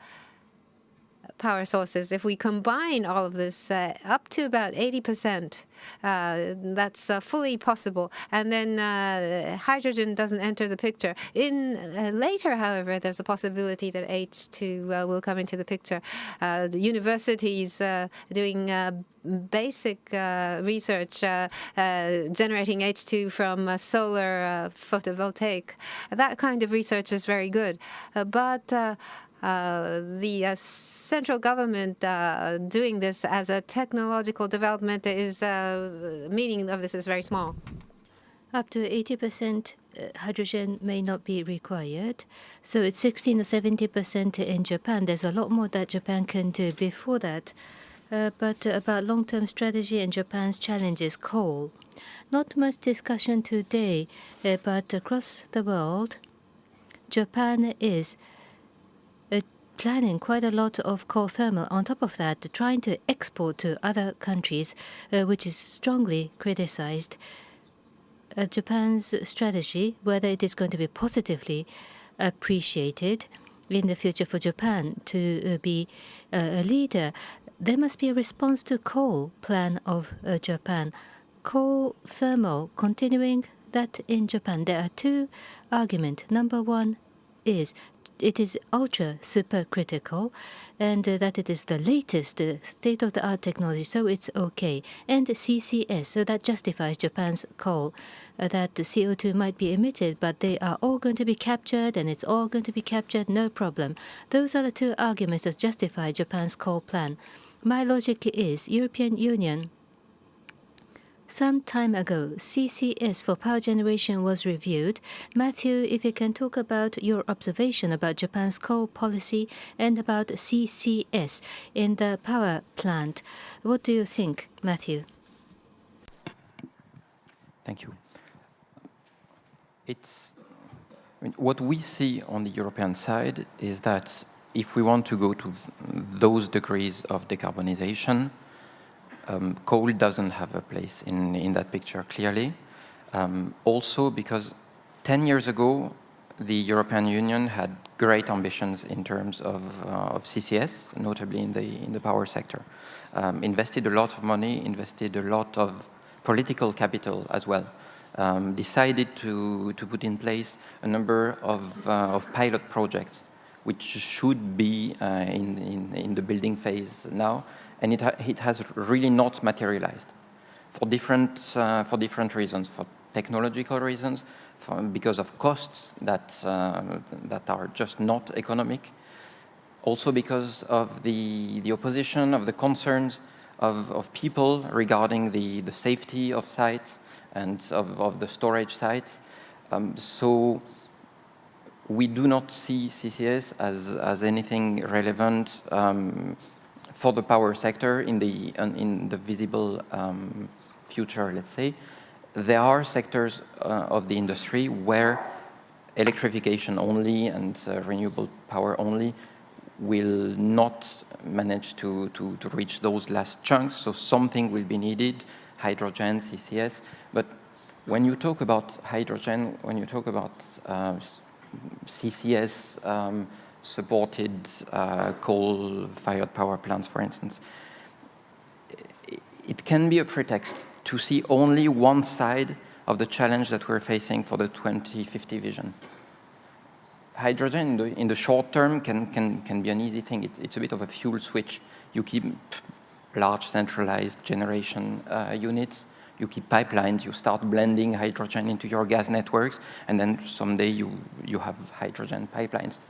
power sources. If we combine all of this up to about 80%, that's fully possible. And then hydrogen doesn't enter the picture. Later, however, there's a possibility that H2 will come into the picture. The universities doing basic research generating H2 from solar photovoltaic. That kind of research is very good. But the central government doing this as a technological development is meaning of this is very small. Up to 80% hydrogen may not be required. So it's 16 or 70% in Japan. There's a lot more that Japan can do before that. But about long-term strategy and Japan's challenges, coal. Not much discussion today, but across the world, Japan is planning quite a lot of coal thermal. On top of that, trying to export to other countries, which is strongly criticized. Japan's strategy, whether it is going to be positively appreciated in the future for Japan to be a leader. there must be a response to coal plan of Japan. Coal thermal continuing that in Japan. There are two arguments. Number one is it is ultra supercritical, and that it is the latest state-of-the-art technology, so it's okay. And CCS, so that justifies Japan's coal, that the CO2 might be emitted, but they are all going to be captured, and it's all going to be captured, no problem. Those are the two arguments that justify Japan's coal plan. My logic is European Union. Some time ago, CCS for power generation was reviewed. Matthew, if you can talk about your observation about Japan's coal policy and about CCS in the power plant. What do you think, Matthew? Thank you. What we see on the European side is that if we want to go to those degrees of decarbonization, coal doesn't have a place in that picture, clearly. Also because 10 years ago, the European Union had great ambitions in terms of CCS, notably in the power sector. Invested a lot of money, invested a lot of political capital as well. Decided to put in place a number of pilot projects, which should be in the building phase now, and it has really not materialized for different reasons, for technological reasons, because of costs that are just not economic, also because of the opposition, of the concerns of people regarding the safety of sites and of the storage sites. So we do not see CCS as anything relevant for the power sector in the visible future, let's say. There are sectors of the industry where electrification only and renewable power only will not manage to reach those last chunks, so something will be needed, hydrogen, CCS. But when you talk about hydrogen, when you talk about CCS supported coal-fired power plants, for instance, it can be a pretext to see only one side of the challenge that we're facing for the 2050 vision. Hydrogen in the short term can be an easy thing. It's a bit of a fuel switch. You keep large centralized generation units, you keep pipelines, you start blending hydrogen into your gas networks, and then someday you have hydrogen pipelines.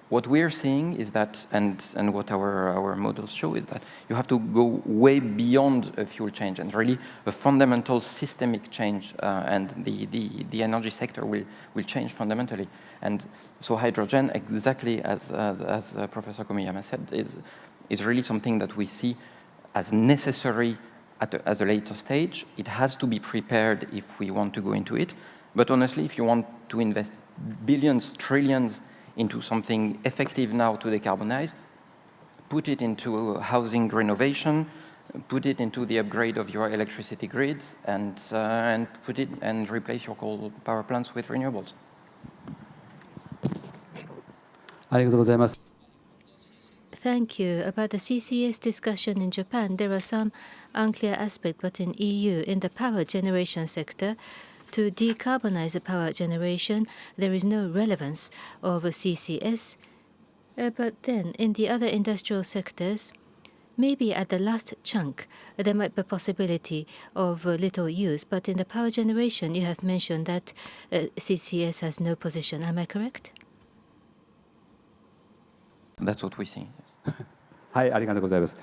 What we're seeing is that, and what our models show is that you have to go way beyond a fuel change and really a fundamental systemic change, and the energy sector will change fundamentally. And so hydrogen, exactly as Professor Komiyama said, is really something that we see as necessary as a later stage. It has to be prepared if we want to go into it. But honestly, if you want to invest billions, trillions into something effective now to decarbonize, put it into housing renovation, put it into the upgrade of your electricity grids, and put it and replace your coal power plants with renewables. ありがとうございます。 Thank you. About the CCS discussion in Japan, there are some unclear aspects, but in EU, in the power generation sector, to decarbonize the power generation, there is no relevance of a CCS. But then, in the other industrial sectors, maybe at the last chunk, there might be a possibility of little use. But in the power generation, you have mentioned that CCS has no position. Am I correct? That's what we see. はい、ありがとうございます。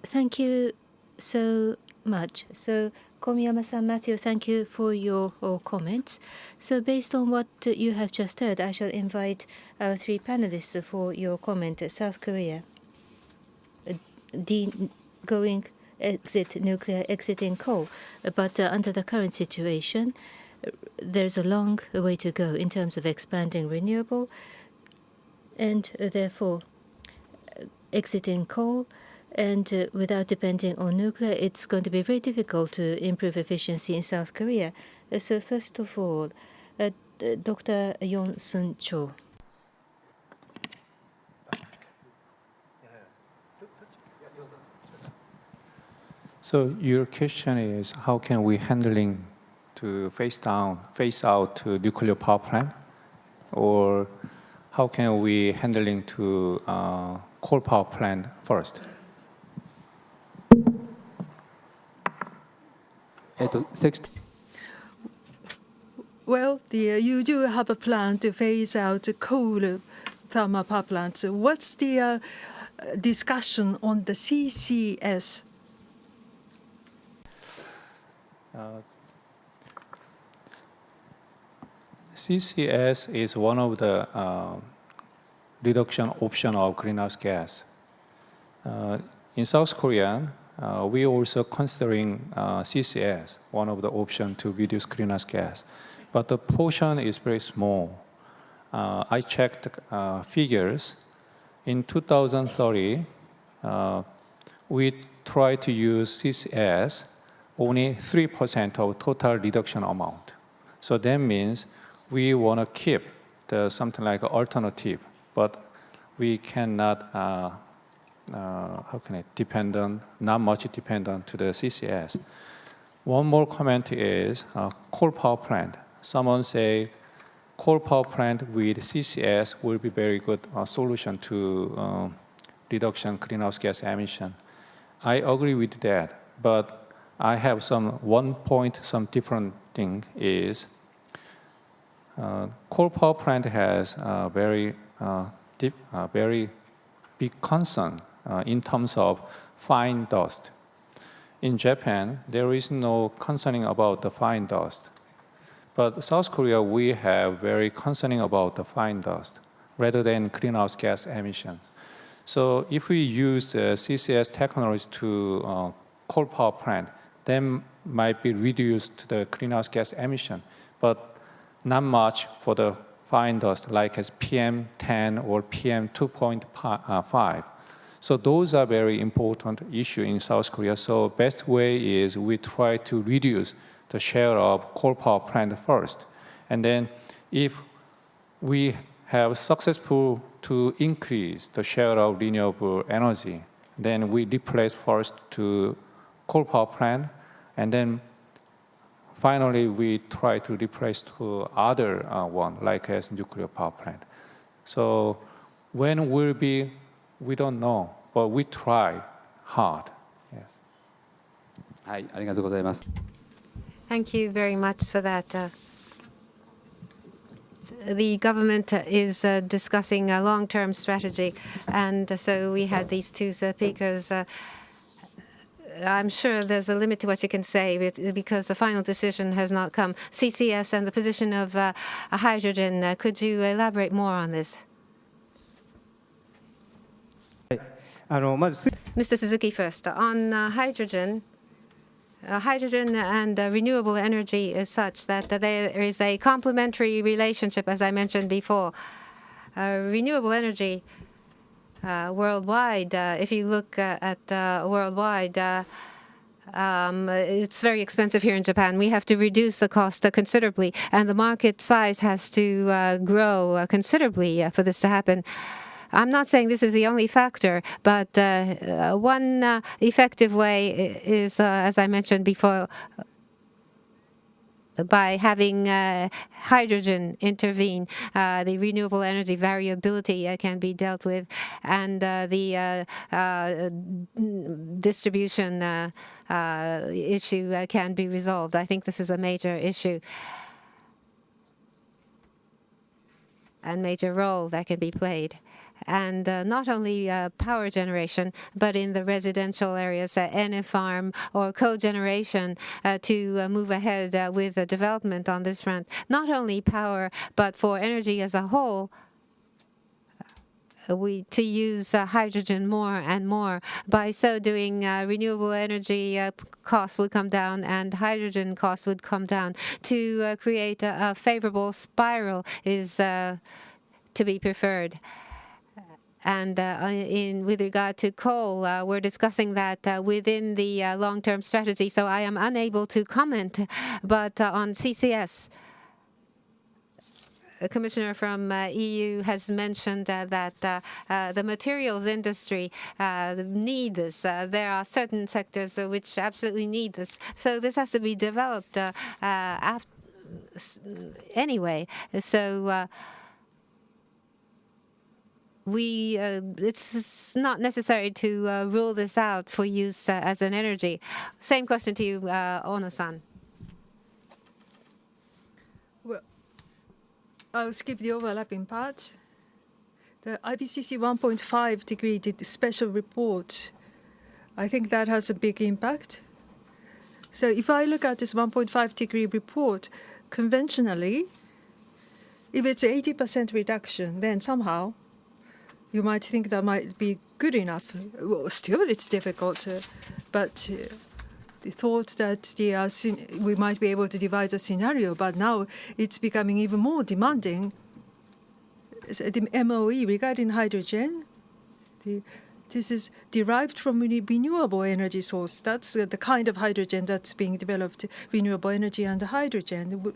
Thank you so much. So, Komiyama-san, Matthew, thank you for your comments. So, based on what you have just heard, I shall invite our three panelists for your comment. South Korea, going exit nuclear, exiting coal. But under the current situation, there's a long way to go in terms of expanding renewable, and therefore exiting coal, and without depending on nuclear, it's going to be very difficult to improve efficiency in South Korea. So first of all, Dr. Yon Sun-cho. So your question is how can we handling to phase out to nuclear power plant, or how can we handling to coal power plant first? Well, you do have a plan to phase out coal thermal power plants. What's the discussion on the CCS? CCS is one of the reduction option of greenhouse gas. In South Korea, we also considering CCS, one of the options to reduce greenhouse gas. But the portion is very small. I checked figures. In 2030, we try to use CCS only 3% of total reduction amount. So that means we want to keep the something like alternative, but we cannot not much dependent to the CCS. One more comment is coal power plant. Someone say coal power plant with CCS will be very good solution to reduction greenhouse gas emission. I agree with that, but I have one point, some different thing is coal power plant has a very big concern in terms of fine dust. In Japan, there is no concerning about the fine dust. But South Korea, we have very concerning about the fine dust rather than greenhouse gas emissions. So if we use CCS technology to coal power plant, then might be reduced the greenhouse gas emission, but not much for the fine dust like as PM10 or PM2.5. So those are very important issue in South Korea. So best way is we try to reduce the share of coal power plant first. And then if we have successful to increase the share of renewable energy, then we replace first to coal power plant, and then finally we try to replace to other one, like as nuclear power plant. So when will be, we don't know, but we try hard. Yes. はい、ありがとうございます。 Thank you very much for that. The government is discussing a long-term strategy, and so we had these two speakers. I'm sure there's a limit to what you can say because the final decision has not come. CCS and the position of hydrogen, could you elaborate more on this? Mr. Suzuki first. On hydrogen and renewable energy is such that there is a complementary relationship, as I mentioned before. Renewable energy worldwide, if you look at worldwide, it's very expensive here in Japan. We have to reduce the cost considerably, and the market size has to grow considerably for this to happen. I'm not saying this is the only factor, but one effective way is, as I mentioned before, by having hydrogen intervene, the renewable energy variability can be dealt with, and the distribution issue can be resolved. I think this is a major issue and major role that can be played. And not only power generation, but in the residential areas, farm or cogeneration to move ahead with the development on this front. Not only power, but for energy as a whole, to use hydrogen more and more. By so doing, renewable energy costs would come down and hydrogen costs would come down. To create a favorable spiral is to be preferred. And with regard to coal, we're discussing that within the long-term strategy, so I am unable to comment. But on CCS, commissioner from EU has mentioned that the materials industry need this. There are certain sectors which absolutely need this. So this has to be developed anyway. So it's not necessary to rule this out for use as an energy. Same question to you, Ono-san. Well, I'll skip the overlapping part. The IPCC 1.5 degree special report, I think that has a big impact. So if I look at this 1.5 degree report, conventionally, if it's 80% reduction, then somehow you might think that might be good enough. Well, still it's difficult, but the thought that we might be able to devise a scenario, but now it's becoming even more demanding. The MOE regarding hydrogen, this is derived from renewable energy source. That's the kind of hydrogen that's being developed, renewable energy and hydrogen.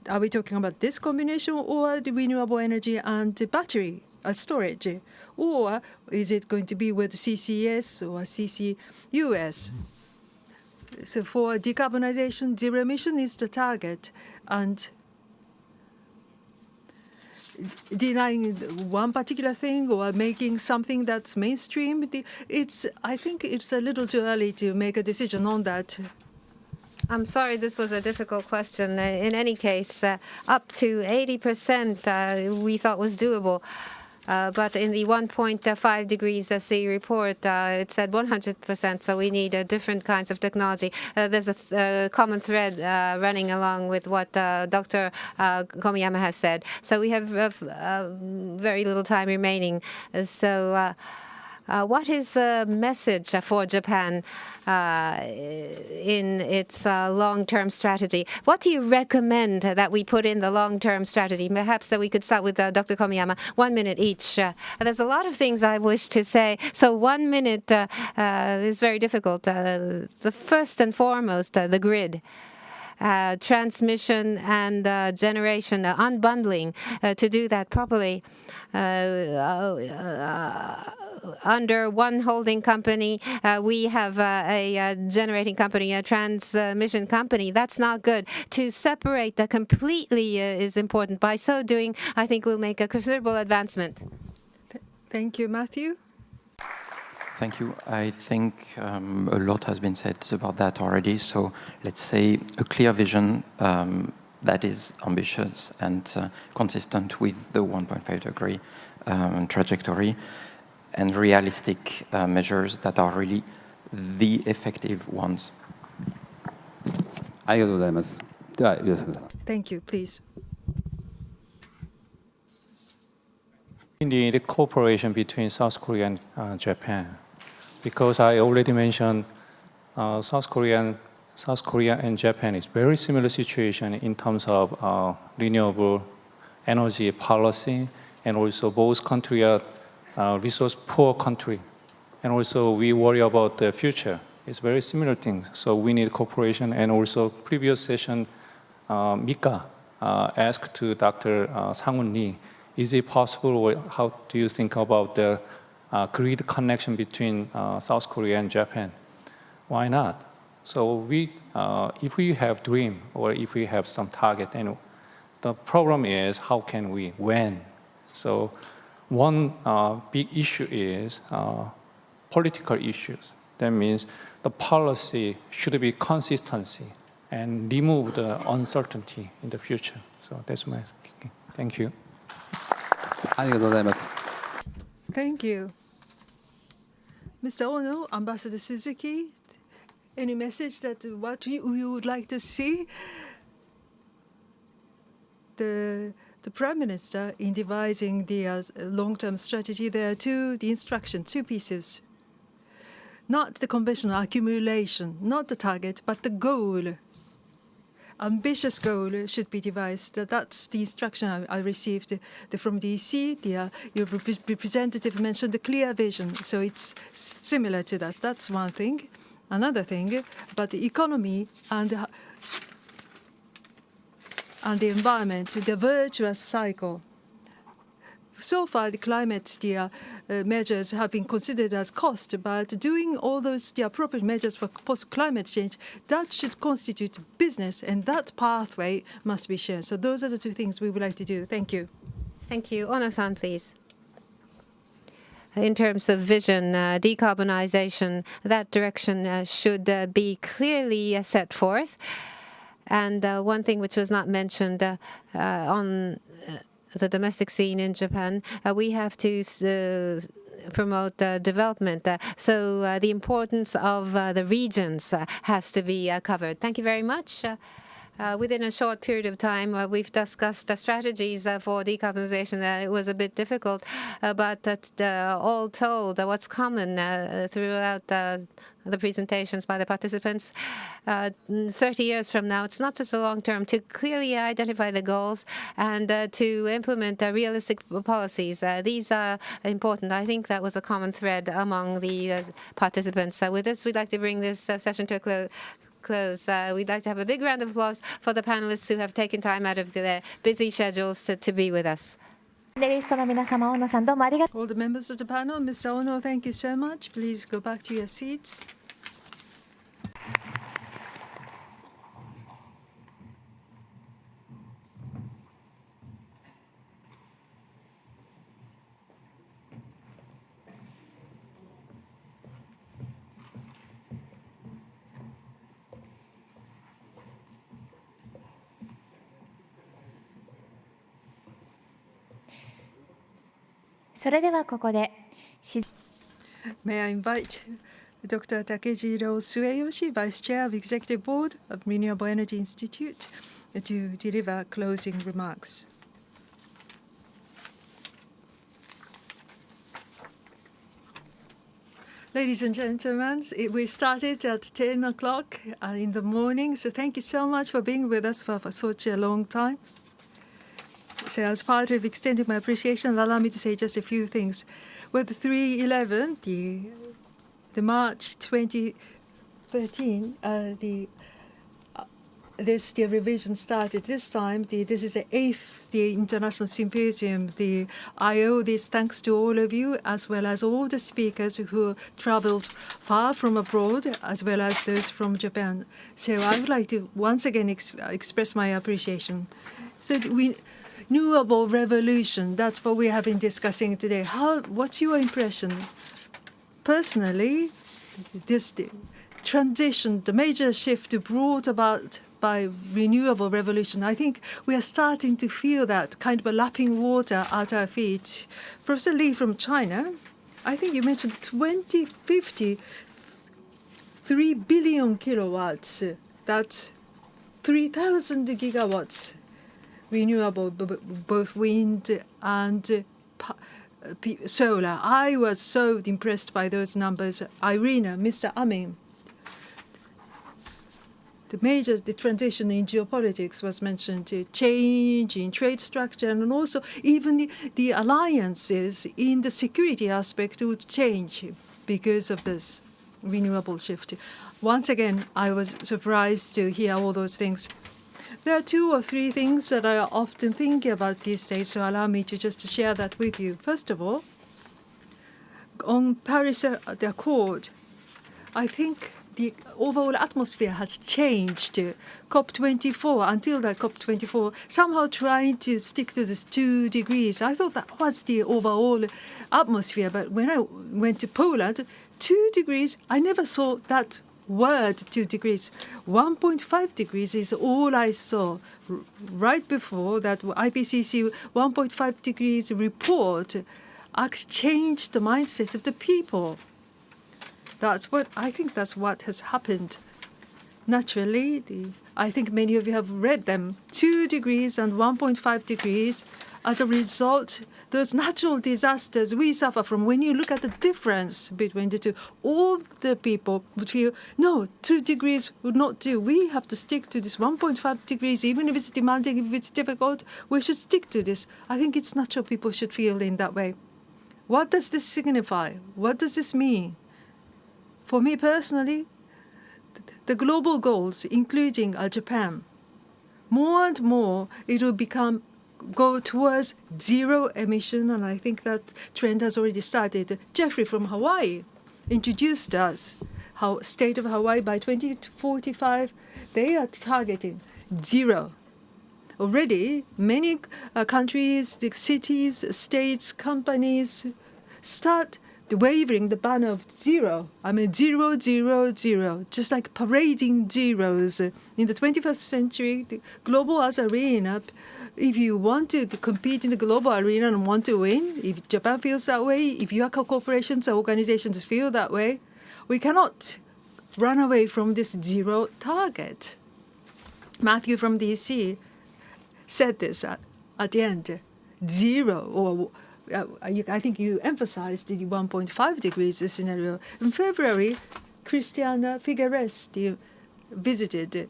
Are we talking about this combination or the renewable energy and the battery storage? Or is it going to be with CCS or CCUS? So for decarbonization, zero emission is the target. And denying one particular thing or making something that's mainstream, I think it's a little too early to make a decision on that. I'm sorry, this was a difficult question. In any case, up to 80% we thought was doable. But in the 1.5 degrees C report, it said 100%, so we need different kinds of technology. There's a common thread running along with what Dr. Komiyama has said. So we have very little time remaining. So what is the message for Japan in its long-term strategy? What do you recommend that we put in the long-term strategy? Perhaps we could start with Dr. Komiyama. 1 minute each. There's a lot of things I wish to say, so 1 minute is very difficult. The first and foremost, the grid. Transmission and generation, unbundling, to do that properly. Under one holding company, we have a generating company, a transmission company. That's not good. To separate that completely is important. By so doing, I think we'll make a considerable advancement. Thank you, Matthew. Thank you. I think a lot has been said about that already. So let's say a clear vision that is ambitious and consistent with the 1.5 degree trajectory, and realistic measures that are really the effective ones. ありがとうございます。では、よろしくお願いします。 Thank you, please. We need cooperation between South Korea and Japan, because I already mentioned South Korea and Japan is very similar situation in terms of renewable energy policy, and also both countries are resource poor country, and also we worry about the future. It's very similar things. So we need cooperation, and also previous session, Mika asked to Dr. Sang-Hoon Lee, is it possible, or how do you think about the grid connection between South Korea and Japan? Why not? So if we have dream, or if we have some target, and the problem is how can we, when? So one big issue is political issues. That means the policy should be consistency and remove the uncertainty in the future. So that's my thinking. Thank you. ありがとうございます。 Thank you. Mr. Ono, Ambassador Suzuki, any message that what you would like to see? The Prime Minister, in devising the long-term strategy, there are two pieces. Not the conventional accumulation, not the target, but the goal. Ambitious goal should be devised. That's the instruction I received from DC. Your representative mentioned the clear vision, so it's similar to that. That's one thing. Another thing, but the economy and and the environment, the virtuous cycle. So far, the climate measures have been considered as cost, but doing all those appropriate measures for post-climate change, that should constitute business, and that pathway must be shown. So those are the two things we would like to do. Thank you. Thank you. Ono-san, please. In terms of vision, decarbonization, that direction should be clearly set forth. And one thing which was not mentioned on the domestic scene in Japan, we have to promote development. So the importance of the regions has to be covered. Thank you very much. Within a short period of time, we've discussed the strategies for decarbonization. It was a bit difficult, but all told, what's common throughout the presentations by the participants, 30 years from now, it's not such a long term, to clearly identify the goals and to implement realistic policies. These are important. I think that was a common thread among the participants. With this, we'd like to bring this session to a close. We'd like to have a big round of applause for the panelists who have taken time out of their busy schedules to be with us. All the members of the panel, Mr. Ono, thank you so much. Please go back to your seats. May I invite Dr. Takejiro Sueyoshi, Vice Chair of Executive Board of Renewable Energy Institute, to deliver closing remarks. Ladies and gentlemen, we started at 10 o'clock in the morning, so thank you so much for being with us for such a long time. So as part of extending my appreciation, allow me to say just a few things. With 3/11, the March 2013, the revision started. This time, this is the 8th International Symposium. I owe this thanks to all of you, as well as all the speakers who traveled far from abroad, as well as those from Japan. So I would like to once again express my appreciation. So Renewable revolution, that's what we have been discussing today. What's your impression? Personally, this transition, the major shift brought about by renewable revolution, I think we are starting to feel that kind of a lapping water at our feet. Professor Lee from China, I think you mentioned 2050, 3 billion kilowatts. That's 3,000 gigawatts. Renewable, both wind and solar. I was so impressed by those numbers. Irina, Mr. Amin. The transition in geopolitics was mentioned, change in trade structure, and also even the alliances in the security aspect would change because of this renewable shift. Once again, I was surprised to hear all those things. There are 2 or 3 things that I often think about these days, so allow me to just share that with you. First of all, on Paris the Accord, I think the overall atmosphere has changed. COP24, until the COP24, somehow trying to stick to this 2 degrees. I thought that was the overall atmosphere, but when I went to Poland, 2 degrees, I never saw that word 2 degrees. 1.5 degrees is all I saw. Right before that IPCC 1.5 degrees report actually changed the mindset of the people. I think that's what has happened. Naturally, I think many of you have read them. 2 degrees and 1.5 degrees. As a result, those natural disasters we suffer from, when you look at the difference between the two, all the people would feel, no, 2 degrees would not do. We have to stick to this 1.5 degrees, even if it's demanding, if it's difficult, we should stick to this. I think it's natural people should feel in that way. What does this signify? What does this mean? For me personally, the global goals, including Japan, more and more it will go towards zero emission, and I think that trend has already started. Jeffrey from Hawaii introduced us how state of Hawaii by 2045 they are targeting zero. Already many countries, the cities, states, companies start waving the banner of zero. I mean, 0, 0, 0, just like parading zeros. In the 21st century, the global as arena, if you want to compete in the global arena and want to win, if Japan feels that way, if your corporations or organizations feel that way, we cannot run away from this zero target. Matthew from DC said this at the end, zero, or I think you emphasized the 1.5 degrees scenario. In February, Christiana Figueres visited.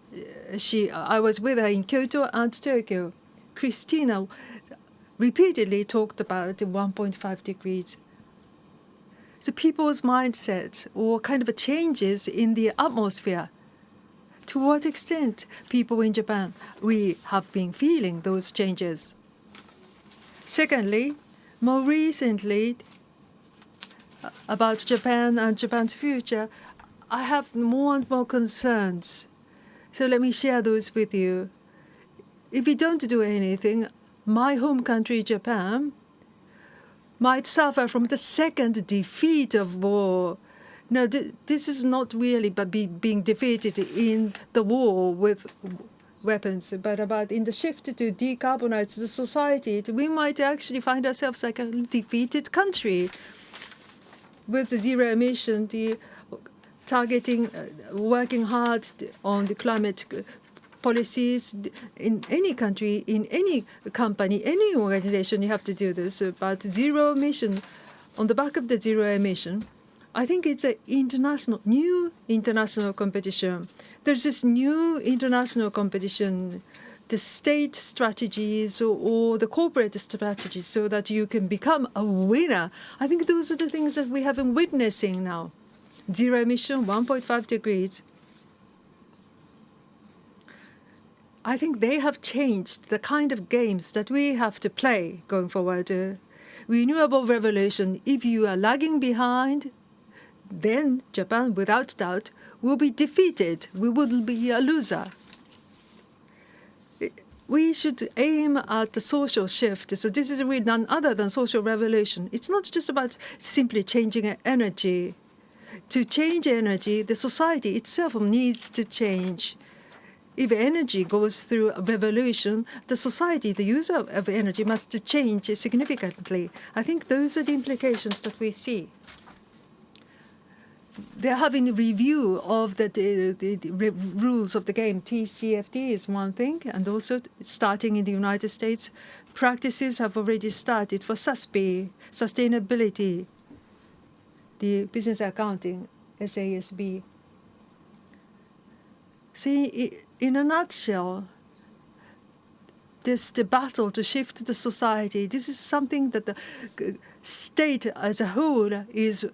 I was with her in Kyoto and Tokyo. Christina repeatedly talked about the 1.5 degrees. So people's mindsets or kind of changes in the atmosphere. To what extent people in Japan, we have been feeling those changes. Secondly, more recently, about Japan and Japan's future, I have more and more concerns. So let me share those with you. If we don't do anything, my home country, Japan, might suffer from the second defeat of war. No, this is not really about being defeated in the war with weapons, but about in the shift to decarbonize the society. We might actually find ourselves like a defeated country with the zero emission, the targeting, working hard on the climate policies in any country, in any company, any organization. You have to do this. But zero emission, on the back of the zero emission, I think it's a new international competition. There's this new international competition, the state strategies or the corporate strategies, so that you can become a winner. I think those are the things that we have been witnessing now. Zero emission, 1.5 degrees. I think they have changed the kind of games that we have to play going forward. Renewable revolution, if you are lagging behind, then Japan, without doubt, will be defeated. We will be a loser. We should aim at the social shift. So this is really none other than social revolution. It's not just about simply changing energy. To change energy, the society itself needs to change. If energy goes through a revolution, the society, the user of energy, must change significantly. I think those are the implications that we see. They're having a review of the rules of the game. TCFD is one thing, and also starting in the United States, practices have already started for SASB, sustainability, the business accounting, SASB. See, in a nutshell, the battle to shift the society, this is something that the state as a whole is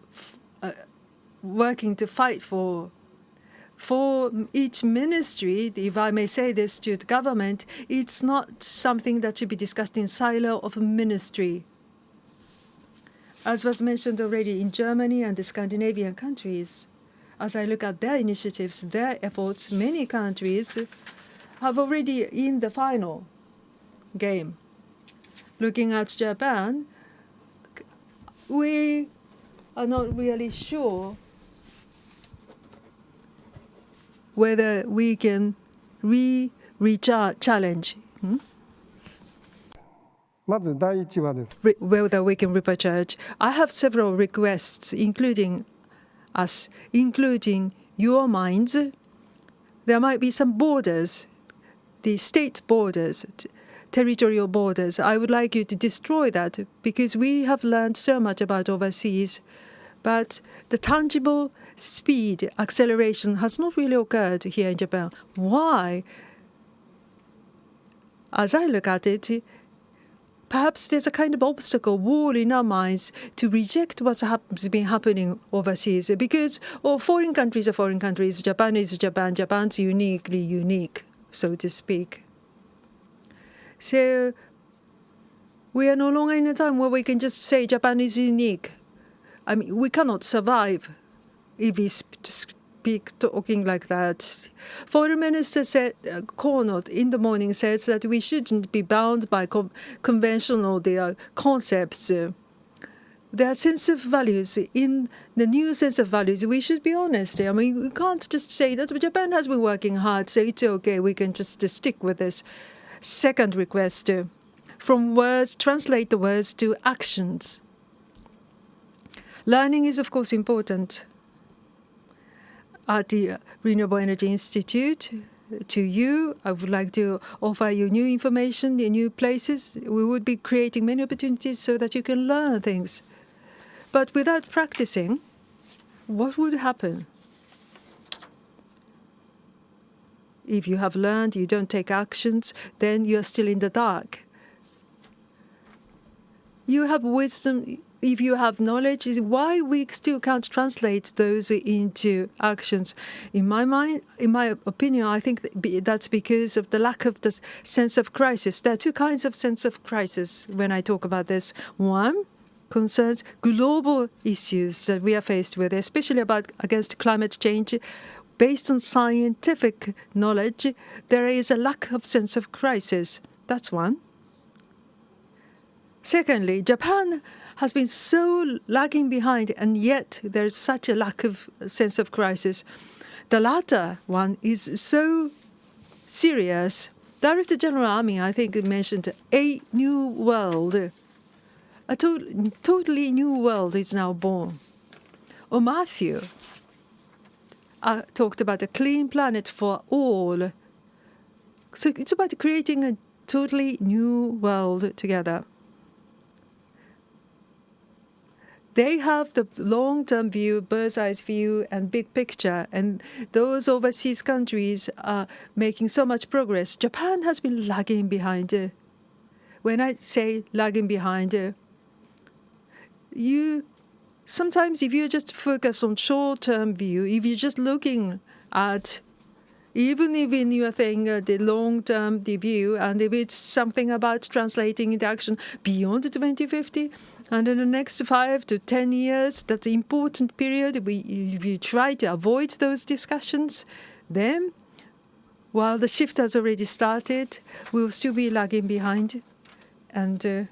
working to fight for. For each ministry, if I may say this to the government, it's not something that should be discussed in silo of a ministry. As was mentioned already in Germany and the Scandinavian countries, as I look at their initiatives, their efforts, many countries have already in the final game. Looking at Japan, we are not really sure whether we can challenge. Whether we can recharge. I have several requests, including us, including your minds. There might be some borders, the state borders, territorial borders. I would like you to destroy that, because we have learned so much about overseas, but the tangible speed, acceleration has not really occurred here in Japan. Why? As I look at it, perhaps there's a kind of obstacle wall in our minds to reject what's been happening overseas, because foreign countries are foreign countries. Japan is Japan. Japan's uniquely unique, so to speak. So we are no longer in a time where we can just say Japan is unique. I mean, we cannot survive if we speak talking like that. Foreign Minister said, Kono in the morning says that we shouldn't be bound by conventional concepts. There are sense of values. In the new sense of values, we should be honest. I mean, we can't just say that Japan has been working hard, so it's okay, we can just stick with this. Second request, from words, translate the words to actions. Learning is, of course, important. At the Renewable Energy Institute, to you, I would like to offer you new information in new places. We would be creating many opportunities so that you can learn things. But without practicing, what would happen? If you have learned, you don't take actions, then you're still in the dark. You have wisdom. If you have knowledge, why we still can't translate those into actions? In my mind, in my opinion, I think that's because of the lack of the sense of crisis. There are two kinds of sense of crisis when I talk about this. One concerns global issues that we are faced with, especially against climate change. Based on scientific knowledge, there is a lack of sense of crisis. That's one. Secondly, Japan has been so lagging behind, and yet there's such a lack of sense of crisis. The latter one is so serious. Director General Ami, I think, mentioned a new world. A totally new world is now born. Or Matthew talked about a clean planet for all. So it's about creating a totally new world together. They have the long-term view, bird's-eye view, and big picture. And those overseas countries are making so much progress. Japan has been lagging behind. When I say lagging behind, sometimes if you just focus on short-term view, if you're just looking at, even if you are saying the long-term view, and if it's something about translating into action beyond 2050, and in the next 5 to 10 years, that's an important period. If you try to avoid those discussions, then while the shift has already started, we'll still be lagging behind. And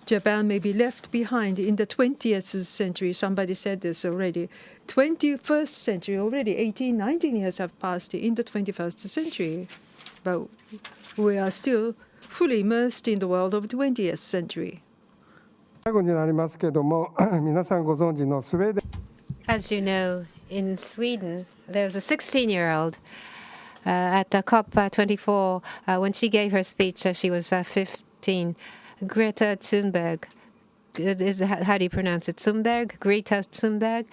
Japan may be left behind in the 20th century. Somebody said this already. 21st century, already 18, 19 years have passed in the 21st century. But we are still fully immersed in the world of the 20th century. As you know, in Sweden, there was a 16-year-old at the COP24. When she gave her speech, she was 15. Greta Thunberg. How do you pronounce it? Thunberg? Greta Thunberg.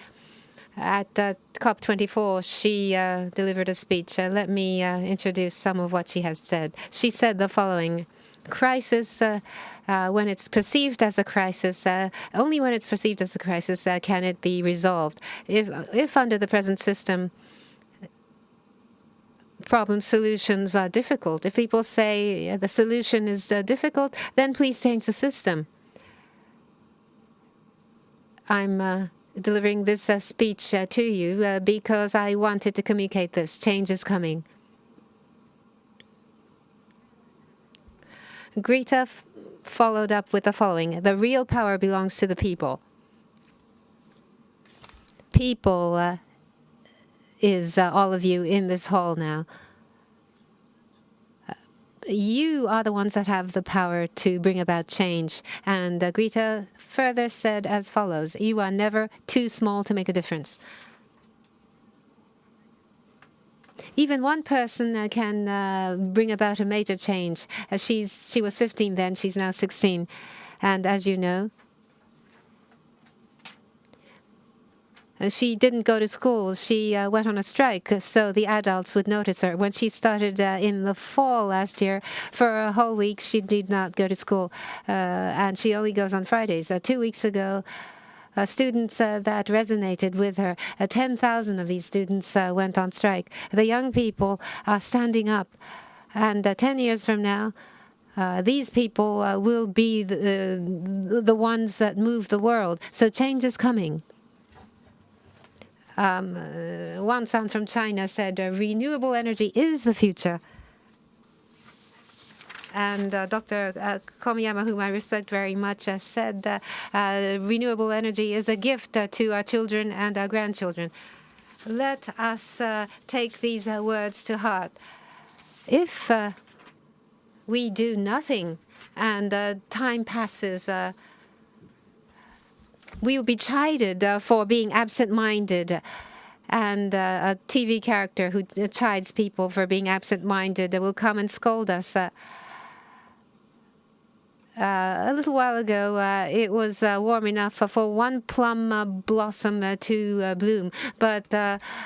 At COP24, she delivered a speech. Let me introduce some of what she has said. She said the following: crisis, when it's perceived as a crisis, only when it's perceived as a crisis can it be resolved. If under the present system, problem solutions are difficult, if people say the solution is difficult, then please change the system. I'm delivering this speech to you because I wanted to communicate this. Change is coming. Greta followed up with the following: the real power belongs to the people. People is all of you in this hall now. You are the ones that have the power to bring about change. And Greta further said as follows: you are never too small to make a difference. Even one person can bring about a major change. She was 15 then, she's now 16. And as you know, she didn't go to school. She went on a strike so the adults would notice her. When she started in the fall last year, for a whole week, she did not go to school. And she only goes on Fridays. 2 weeks ago, students that resonated with her, 10,000 of these students went on strike. The young people are standing up And 10 years from now, these people will be the ones that move the world. So change is coming. One son from China said, renewable energy is the future. And Dr. Komiyama, whom I respect very much, said renewable energy is a gift to our children and our grandchildren. Let us take these words to heart. If we do nothing and time passes, we will be chided for being absent-minded. And a TV character who chides people for being absent-minded will come and scold us. A little while ago, it was warm enough for one plum blossom to bloom, but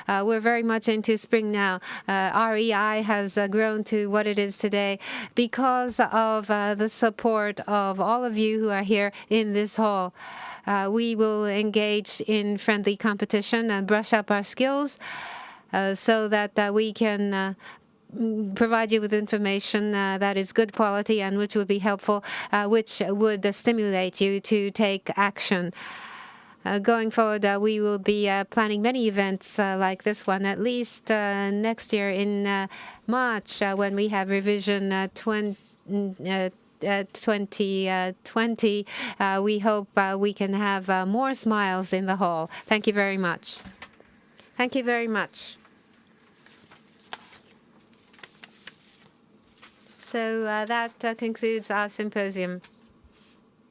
we're very much into spring now. REI has grown to what it is today because of the support of all of you who are here in this hall. We will engage in friendly competition and brush up our skills so that we can provide you with information that is good quality and which would be helpful, which would stimulate you to take action. Going forward, we will be planning many events like this one, at least next year in March when we have revision 2020. We hope we can have more smiles in the hall. Thank you very much. Thank you very much. So that concludes our symposium.